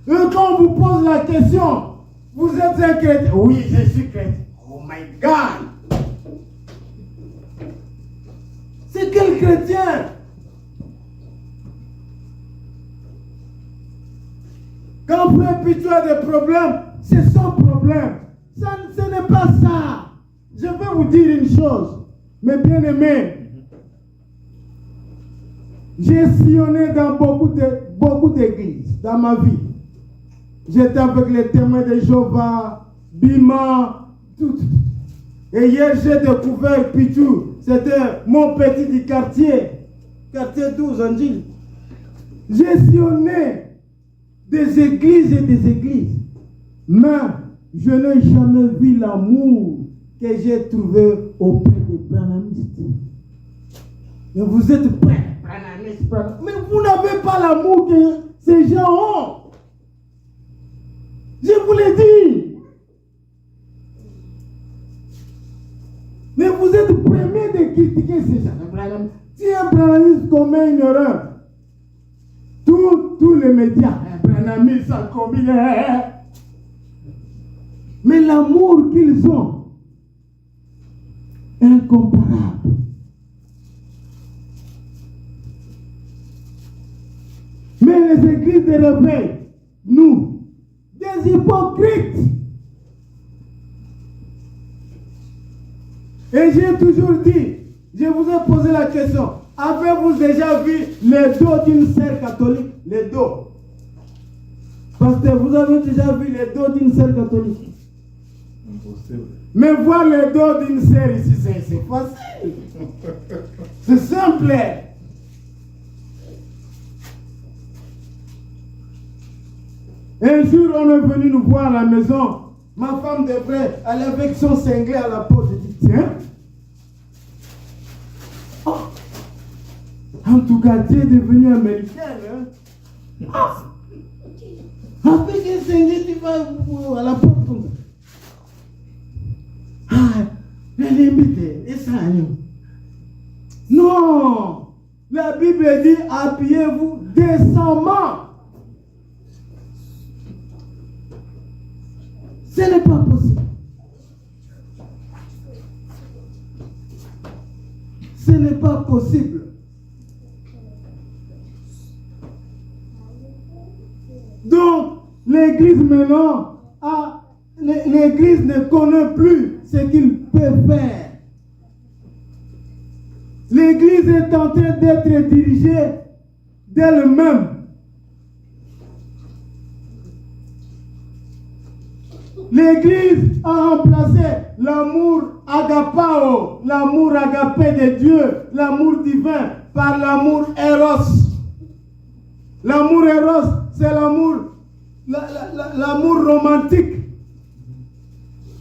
Et quand on vous pose la question, vous êtes un chrétien? Oui, je suis chrétien. Oh my God! C'est quel chrétien? Quand Frère Pitou a des problèmes, c'est son problème. Ce n'est pas ça. Je vais vous dire une chose, mes bien-aimés. J'ai sillonné dans beaucoup d'églises dans ma vie. J'étais avec les témoins de Jéhovah, Bima, tout. Et hier, j'ai découvert Pitou. C'était mon petit du quartier 12, Angile. J'ai sillonné des églises et des églises. Mais je n'ai jamais vu l'amour que j'ai trouvé auprès des branhamistes. Mais vous êtes prêts, branhamistes, mais vous n'avez pas l'amour que ces gens ont. Je vous l'ai dit. Mais vous êtes premiers de critiquer ces gens. Si un branhamiste commet une erreur, tous les médias, un branhamiste a commis une erreur. Mais l'amour qu'ils ont, incomparable. Mais les églises de réveil, nous, des hypocrites. Et j'ai toujours dit, je vous ai posé la question, avez-vous déjà vu les dos d'une sœur catholique? Les dos. Parce que vous avez déjà vu les dos d'une sœur catholique? Impossible. Mais voir les dos d'une sœur ici, c'est facile. C'est simple. Un jour, on est venu nous voir à la maison. Ma femme de frère, elle avait avec son cinglé à la peau. Je dis, tiens, En tout cas, tu es devenu américain. Hein? Ah! Avec un Seigneur, tu vas à la porte comme ça. Ah, elle est invitée. Et ça, non! La Bible dit, habillez-vous décemment. Ce n'est pas possible. Ce n'est pas possible. Donc, l'Église maintenant, l'Église ne connaît plus ce qu'il peut faire. L'Église est en train d'être dirigée d'elle-même. L'Église a remplacé l'amour agapao, l'amour agapé de Dieu, l'amour divin, par l'amour eros. L'amour eros, c'est l'amour romantique.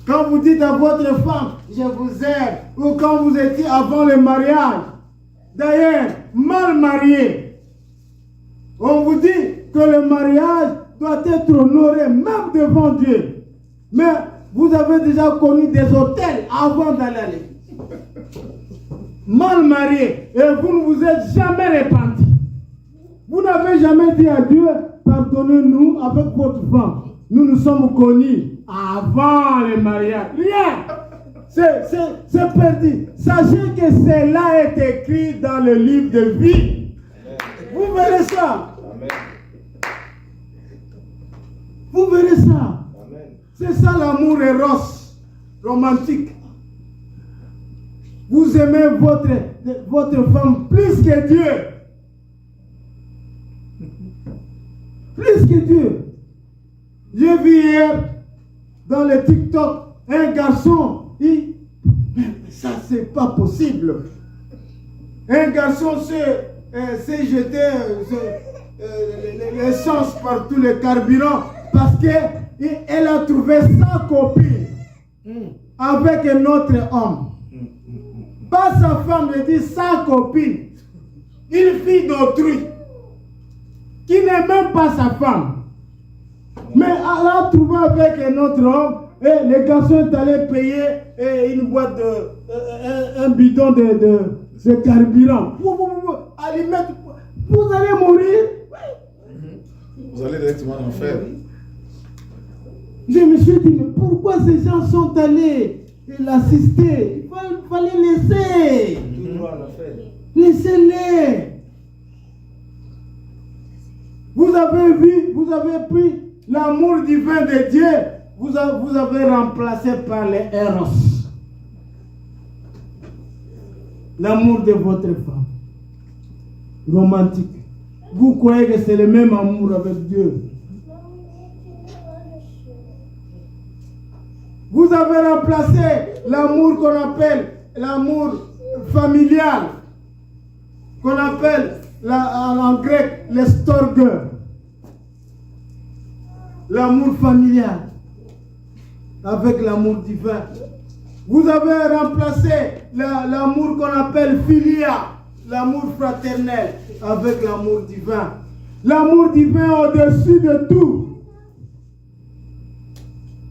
Quand vous dites à votre femme, je vous aime, ou quand vous étiez avant le mariage, d'ailleurs, mal marié, on vous dit que le mariage doit être honoré même devant Dieu. Mais vous avez déjà connu des hôtels avant d'aller à l'église. Mal marié, et vous ne vous êtes jamais repenti. Vous n'avez jamais dit à Dieu, pardonnez-nous avec votre femme. Nous sommes connus avant le mariage. Rien. C'est perdu. Sachez que cela est écrit dans le livre de vie. Vous verrez ça. Vous verrez ça. C'est ça l'amour eros, romantique. Vous aimez votre femme plus que Dieu. Plus que Dieu. J'ai vu hier dans le TikTok un garçon, mais ça c'est pas possible. Un garçon s'est jeté l'essence par tous les carburants parce qu'elle a trouvé sa copine avec un autre homme. Pas sa femme, elle dit sa copine. Une fille d'autrui qui n'est même pas sa femme. Mais elle a trouvé avec un autre homme et le garçon est allé payer une boîte un bidon de carburant. Vous allez mourir. Vous allez directement en enfer. Je me suis dit, mais pourquoi ces gens sont allés l'assister? Il fallait laisser. Laissez-les. Vous avez vu, vous avez pris l'amour divin de Dieu, vous avez remplacé par les eros. L'amour de votre femme. Romantique. Vous croyez que c'est le même amour avec Dieu. Vous avez remplacé l'amour qu'on appelle l'amour familial, qu'on appelle en grec le storge. L'amour familial avec l'amour divin. Vous avez remplacé l'amour qu'on appelle philia, l'amour fraternel, avec l'amour divin. L'amour divin au-dessus de tout.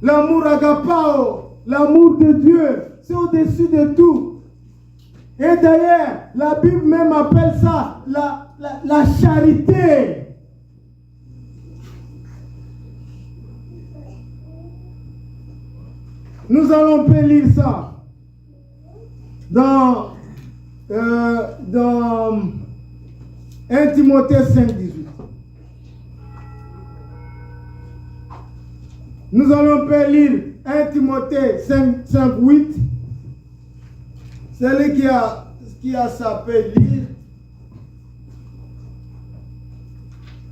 L'amour agapao, l'amour de Dieu, c'est au-dessus de tout. Et d'ailleurs, la Bible même appelle ça la charité. Nous allons peut lire ça dans 1 Timothée 5,18. Nous allons peut lire 1 Timothée 5,8. Celui qui a ça peut lire.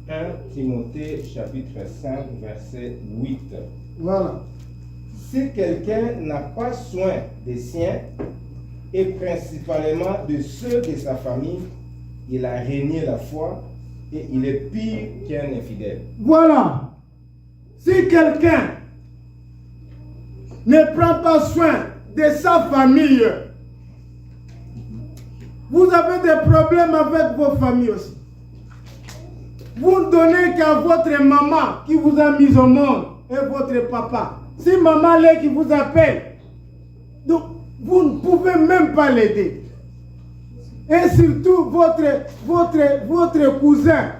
1 Timothée chapitre 5 verset 8. Voilà. Si quelqu'un n'a pas soin des siens, et principalement de ceux de sa famille, il a renié la foi et il est pire qu'un infidèle. Voilà. Si quelqu'un ne prend pas soin de sa famille, Vous avez des problèmes avec vos familles aussi. Vous ne donnez qu'à votre maman qui vous a mis au monde et votre papa. Si maman là qui vous appelle, donc vous ne pouvez même pas l'aider. Et surtout votre cousin.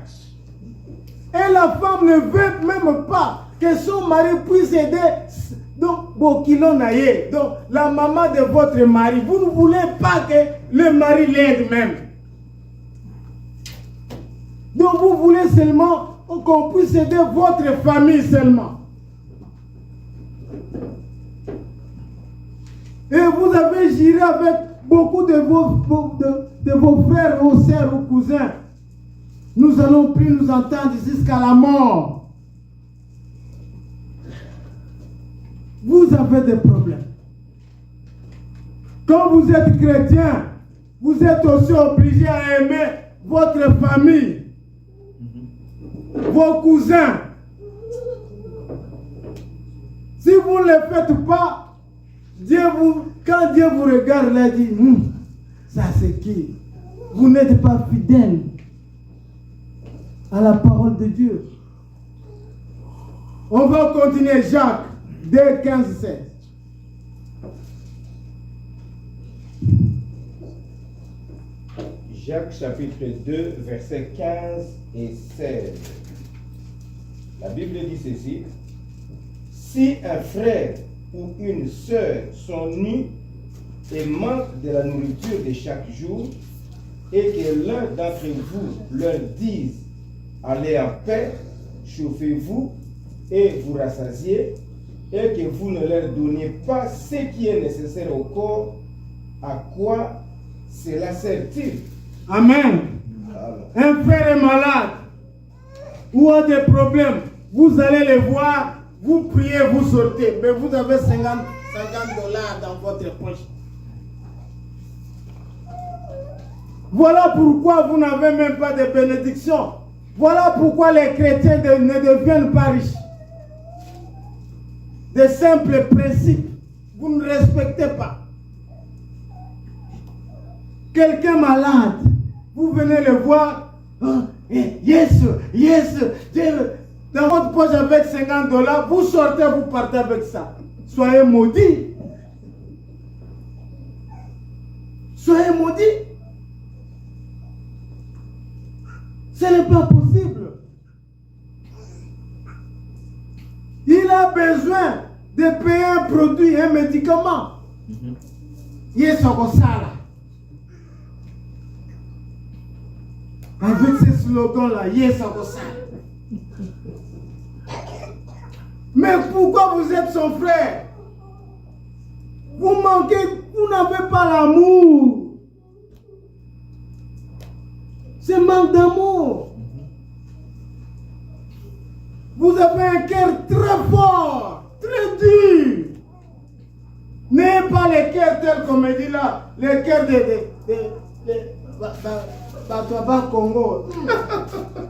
Et la femme ne veut même pas que son mari puisse aider. Donc, donc la maman de votre mari, vous ne voulez pas que le mari l'aide même. Donc vous voulez seulement qu'on puisse aider votre famille seulement. Et vous avez géré avec beaucoup de vos frères, vos sœurs, vos cousins. Nous allons plus nous entendre jusqu'à la mort. Vous avez des problèmes. Quand vous êtes chrétien, vous êtes aussi obligé à aimer votre famille. Vos cousins. Si vous ne le faites pas, quand Dieu vous regarde, il dit, ça c'est qui? Vous n'êtes pas fidèle à la parole de Dieu. On va continuer Jacques 2, 15, 16. Jacques chapitre 2, versets 15 et 16. La Bible dit ceci. Si un frère ou une sœur sont nus et manquent de la nourriture de chaque jour, et que l'un d'entre vous leur dise, allez en paix, chauffez-vous et vous rassasiez, et que vous ne leur donniez pas ce qui est nécessaire au corps, à quoi cela sert-il? Amen. Un frère est malade ou a des problèmes, vous allez le voir, vous priez, vous sortez, mais vous avez 50 $, dans votre poche. Voilà pourquoi vous n'avez même pas de bénédiction. Voilà pourquoi les chrétiens ne deviennent pas riches. Des simples principes, vous ne respectez pas. Quelqu'un malade, vous venez le voir, oh, yes, dans votre poche avec 50 $, vous sortez, vous partez avec ça. Soyez maudits. Soyez maudits. Ce n'est pas possible. Il a besoin de payer un produit, un médicament. Yes, comme ça là. Avec ces slogans-là, yes, comme ça. Mais pourquoi vous êtes son frère? Vous manquez, vous n'avez pas l'amour. C'est manque d'amour. Vous avez un cœur très fort, très dur. N'ayez pas les cœurs tels qu'on me dit là, les cœurs de Batouaba Congo.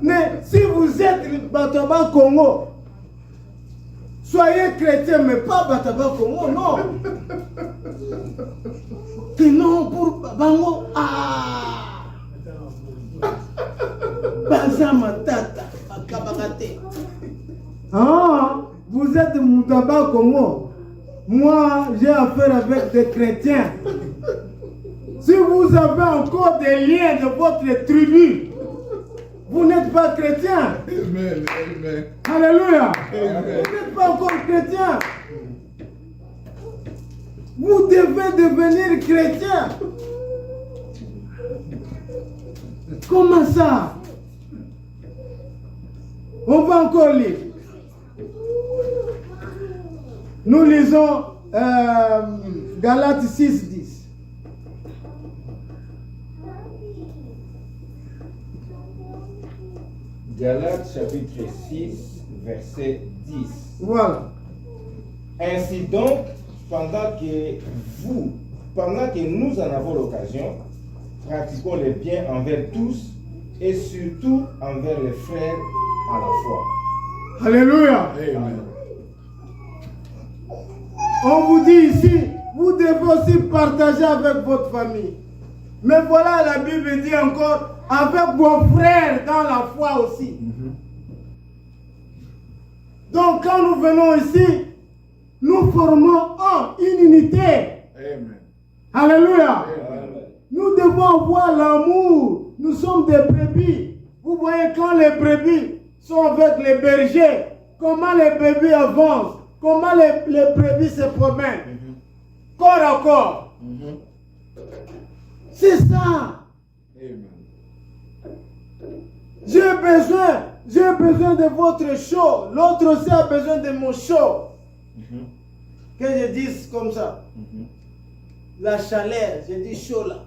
Mais si vous êtes Batouaba Congo, soyez chrétien, mais pas Batouaba Congo, non. Que non pour Bango. Ah! Ah, vous êtes Moutaba Congo. Moi, j'ai affaire avec des chrétiens. Si vous avez encore des liens de votre tribu, vous n'êtes pas chrétien. Amen. Amen. Alléluia. Amen. Vous n'êtes pas encore chrétien. Vous devez devenir chrétien. Comment ça? On va encore lire. Nous lisons Galates 6, 10. Galates chapitre 6, verset 10. Voilà. Ainsi donc, pendant que nous en avons l'occasion, pratiquons le bien envers tous et surtout envers les frères à la foi. Alléluia. Amen. On vous dit ici, vous devez aussi partager avec votre famille. Mais voilà, la Bible dit encore, avec vos frères dans la foi aussi. Donc quand nous venons ici, nous formons une unité. Amen. Alléluia. Amen. Nous devons avoir l'amour. Nous sommes des brebis. Vous voyez quand les brebis sont avec les bergers, comment les brebis avancent, comment les brebis se promènent. Corps à corps. C'est ça. Amen. J'ai besoin de votre chaud. L'autre aussi a besoin de mon chaud. Que je dise comme ça. La chaleur, je dis chaud là.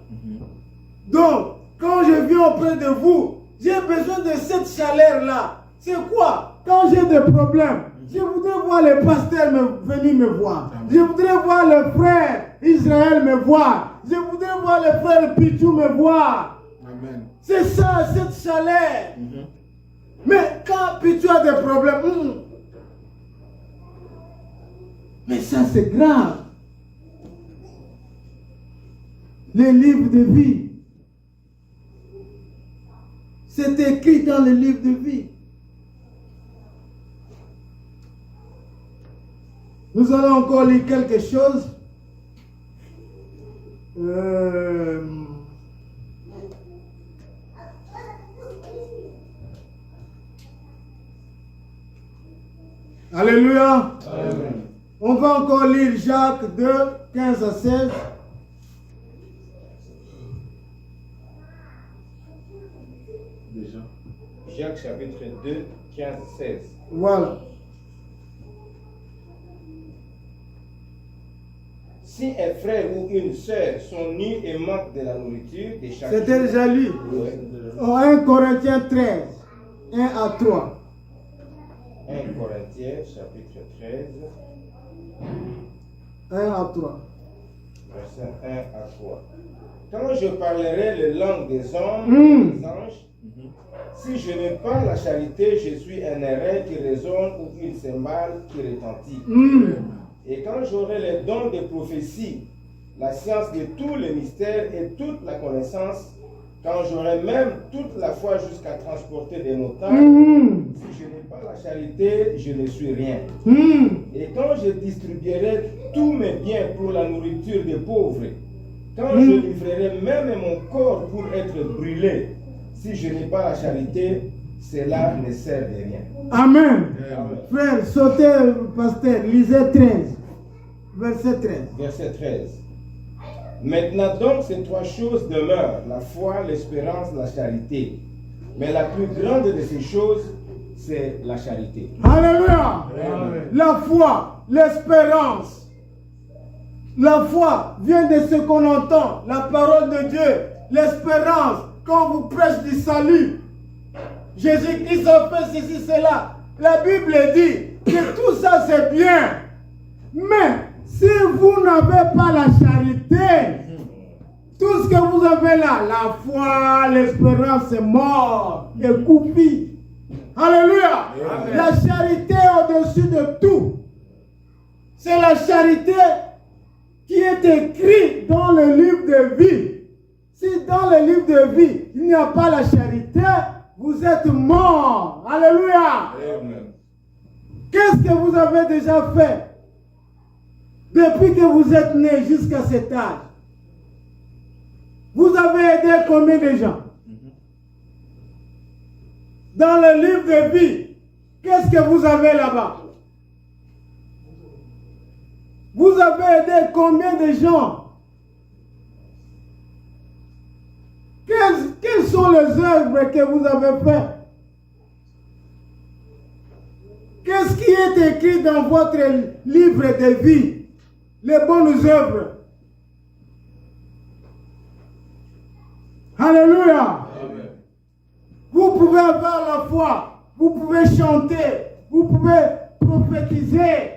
Donc, quand je viens auprès de vous, j'ai besoin de cette chaleur là. C'est quoi? Quand j'ai des problèmes, je voudrais voir les pasteurs venir me voir. Je voudrais voir les frères Israël me voir. Je voudrais voir les frères Pichou me voir. Amen. C'est ça, cette chaleur. Mais quand Pichou a des problèmes, mais ça c'est grave. Les livres de vie. C'est écrit dans les livres de vie. Nous allons encore lire quelque chose. Alléluia. Amen. On va encore lire Jacques 2, 15 à 16. Déjà. Jacques chapitre 2, 15, 16. Voilà. Si un frère ou une sœur sont nus et manquent de la nourriture de chaque C'était jour, déjà lu. Ouais. En 1 Corinthiens 13, 1 à 3. 1 Corinthiens chapitre 13, 1 à 3. verset 1 à 3. Quand je parlerai les langues des hommes, des anges, si je n'ai pas la charité, je suis un airain qui résonne ou une cymbale qui retentit. Et quand j'aurai les dons de prophétie, la science de tous les mystères et toute la connaissance, quand j'aurai même toute la foi jusqu'à transporter des montagnes, si je n'ai pas la charité, je ne suis rien. Et quand je distribuerai tous mes biens pour la nourriture des pauvres, quand je livrerai même mon corps pour être brûlé, si je n'ai pas la charité, cela ne sert de rien. Amen. Amen. Frère, sautez, pasteur, lisez 13. Verset 13. Verset 13. Maintenant donc, ces trois choses demeurent, la foi, l'espérance, la charité. Mais la plus grande de ces choses, c'est la charité. Alléluia. Amen. La foi, l'espérance. La foi vient de ce qu'on entend, la parole de Dieu. L'espérance, quand vous prêchez du salut. Jésus-Christ a fait ceci, cela. La Bible dit que tout ça c'est bien. Mais si vous n'avez pas la charité, tout ce que vous avez là, la foi, l'espérance, c'est mort et coupé. Alléluia. Amen. La charité au-dessus de tout. C'est la charité qui est écrite dans le livre de vie. Si dans le livre de vie, il n'y a pas la charité, vous êtes mort. Alléluia. Amen. Qu'est-ce que vous avez déjà fait depuis que vous êtes né jusqu'à cet âge? Vous avez aidé combien de gens? Dans le livre de vie, qu'est-ce que vous avez là-bas? Vous avez aidé combien de gens? Quelles sont les œuvres que vous avez faites? Qu'est-ce qui est écrit dans votre livre de vie? Les bonnes œuvres. Alléluia. Amen. Vous pouvez avoir la foi, vous pouvez chanter, vous pouvez prophétiser.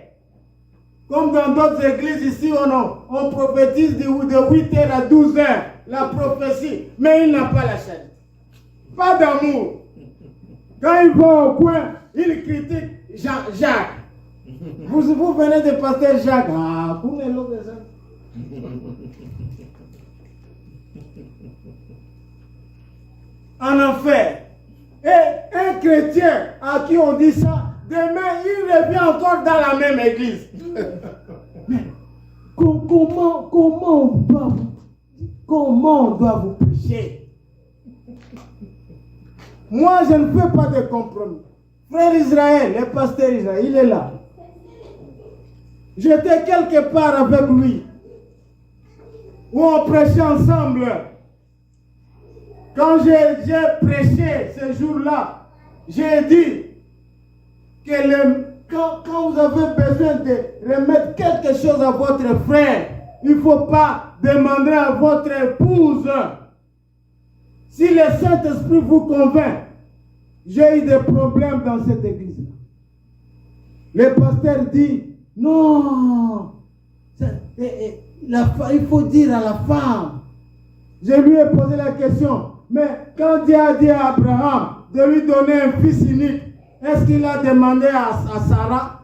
Comme dans d'autres églises ici, on prophétise de 8h à 12h, la prophétie. Mais il n'a pas la charité. Pas d'amour. Quand il va au coin, il critique Jacques. Vous venez de pasteur Jacques. Ah, vous n'êtes l'autre en enfer. Et un chrétien à qui on dit ça, demain il revient encore dans la même église. Mais comment on doit vous prêcher? Moi, je ne fais pas de compromis. Frère Israël, le pasteur Israël, il est là. J'étais quelque part avec lui, où on prêchait ensemble. Quand j'ai prêché ce jour-là, j'ai dit que quand vous avez besoin de remettre quelque chose à votre frère, il ne faut pas demander à votre épouse. Si le Saint-Esprit vous convainc, j'ai eu des problèmes dans cette église. Le pasteur dit, non, il faut dire à la femme. Je lui ai posé la question, mais quand Dieu a dit à Abraham de lui donner un fils unique, est-ce qu'il a demandé à Sarah?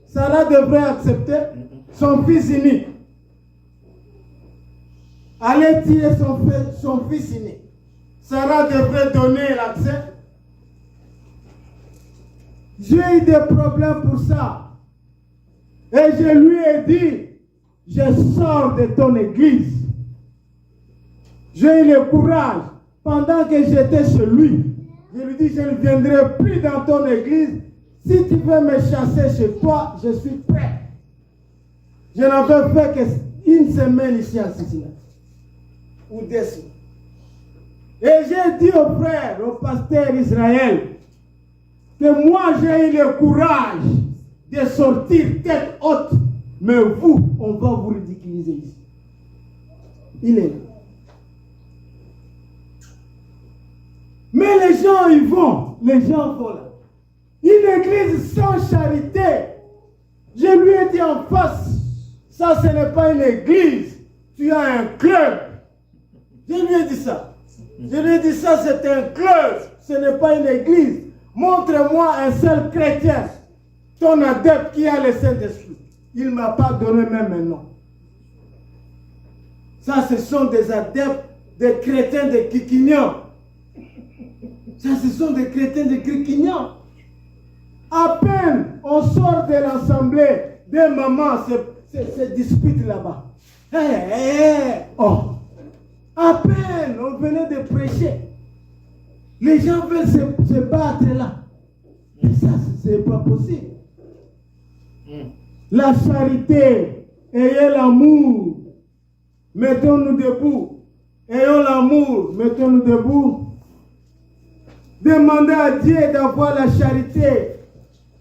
Sarah devrait accepter son fils unique. Aller tirer son fils unique. Sarah devrait donner l'accès. J'ai eu des problèmes pour ça. Et je lui ai dit, je sors de ton église. J'ai eu le courage, pendant que j'étais chez lui, je lui dis, je ne viendrai plus dans ton église. Si tu veux me chasser chez toi, je suis prêt. Je n'avais fait qu'une semaine ici à Cincinnati. Ou 2 semaines. Et j'ai dit au frère, au pasteur Israël, que moi j'ai eu le courage de sortir tête haute. Mais vous, on va vous ridiculiser ici. Il est là. Mais les gens y vont. Les gens vont là. Une église sans charité. Je lui ai dit en face, ça ce n'est pas une église. Tu as un club. Je lui ai dit ça. Je lui ai dit ça, c'est un club. Ce n'est pas une église. Montre-moi un seul chrétien, ton adepte qui a le Saint-Esprit. Il ne m'a pas donné même un nom. Ça, ce sont des adeptes, des chrétiens de Kikignans. Ça, ce sont des chrétiens de Kikignans. À peine on sort de l'assemblée, des mamans se disputent là-bas. Oh. À peine on venait de prêcher. Les gens veulent se battre là. Mais ça, c'est pas possible. La charité, ayez l'amour, mettons-nous debout. Ayons l'amour, mettons-nous debout. Demandez à Dieu d'avoir la charité.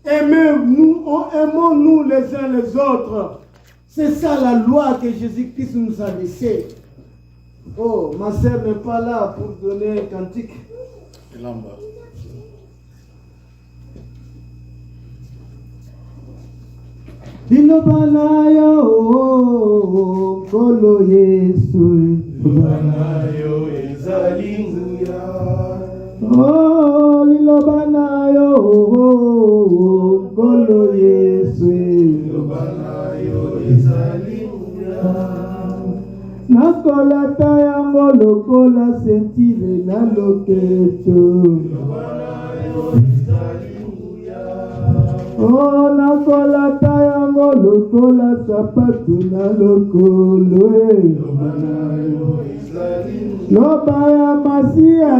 Aimons-nous les uns les autres. C'est ça la loi que Jésus-Christ nous a laissée. Oh, ma sœur n'est pas là pour donner un cantique. Dilobanayo kolo Yesu Dilobanayo ezalinguya Oh Dilobanayo kolo Yesu Dilobanayo ezalinguya Nakolata yango lokola sentile na loketo Dilobanayo ezalinguya Oh, nakolata yango lokola sapatu na lokolo Loba ya Masia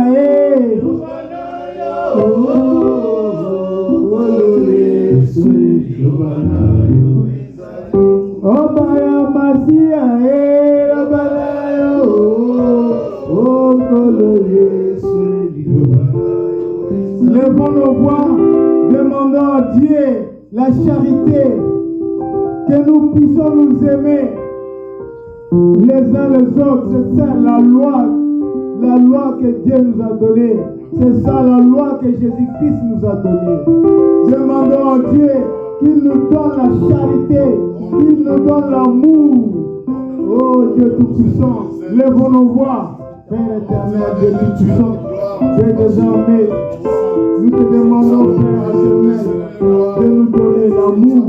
Loba ya Masia Levons nos voix, demandons à Dieu la charité, que nous puissions nous aimer les uns les autres. C'est ça la loi que Dieu nous a donnée. C'est ça la loi que Jésus-Christ nous a donnée. Demandons à Dieu qu'il nous donne la charité, qu'il nous donne l'amour. Oh Dieu Tout-Puissant, levons nos voix. Père éternel, Dieu Tout-Puissant, Dieu des armées, nous te demandons, Père éternel, de nous donner l'amour.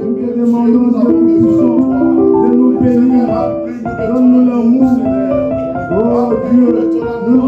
Nous te demandons, Dieu Tout-Puissant, de nous bénir. Donne-nous l'amour. Oh Dieu, nous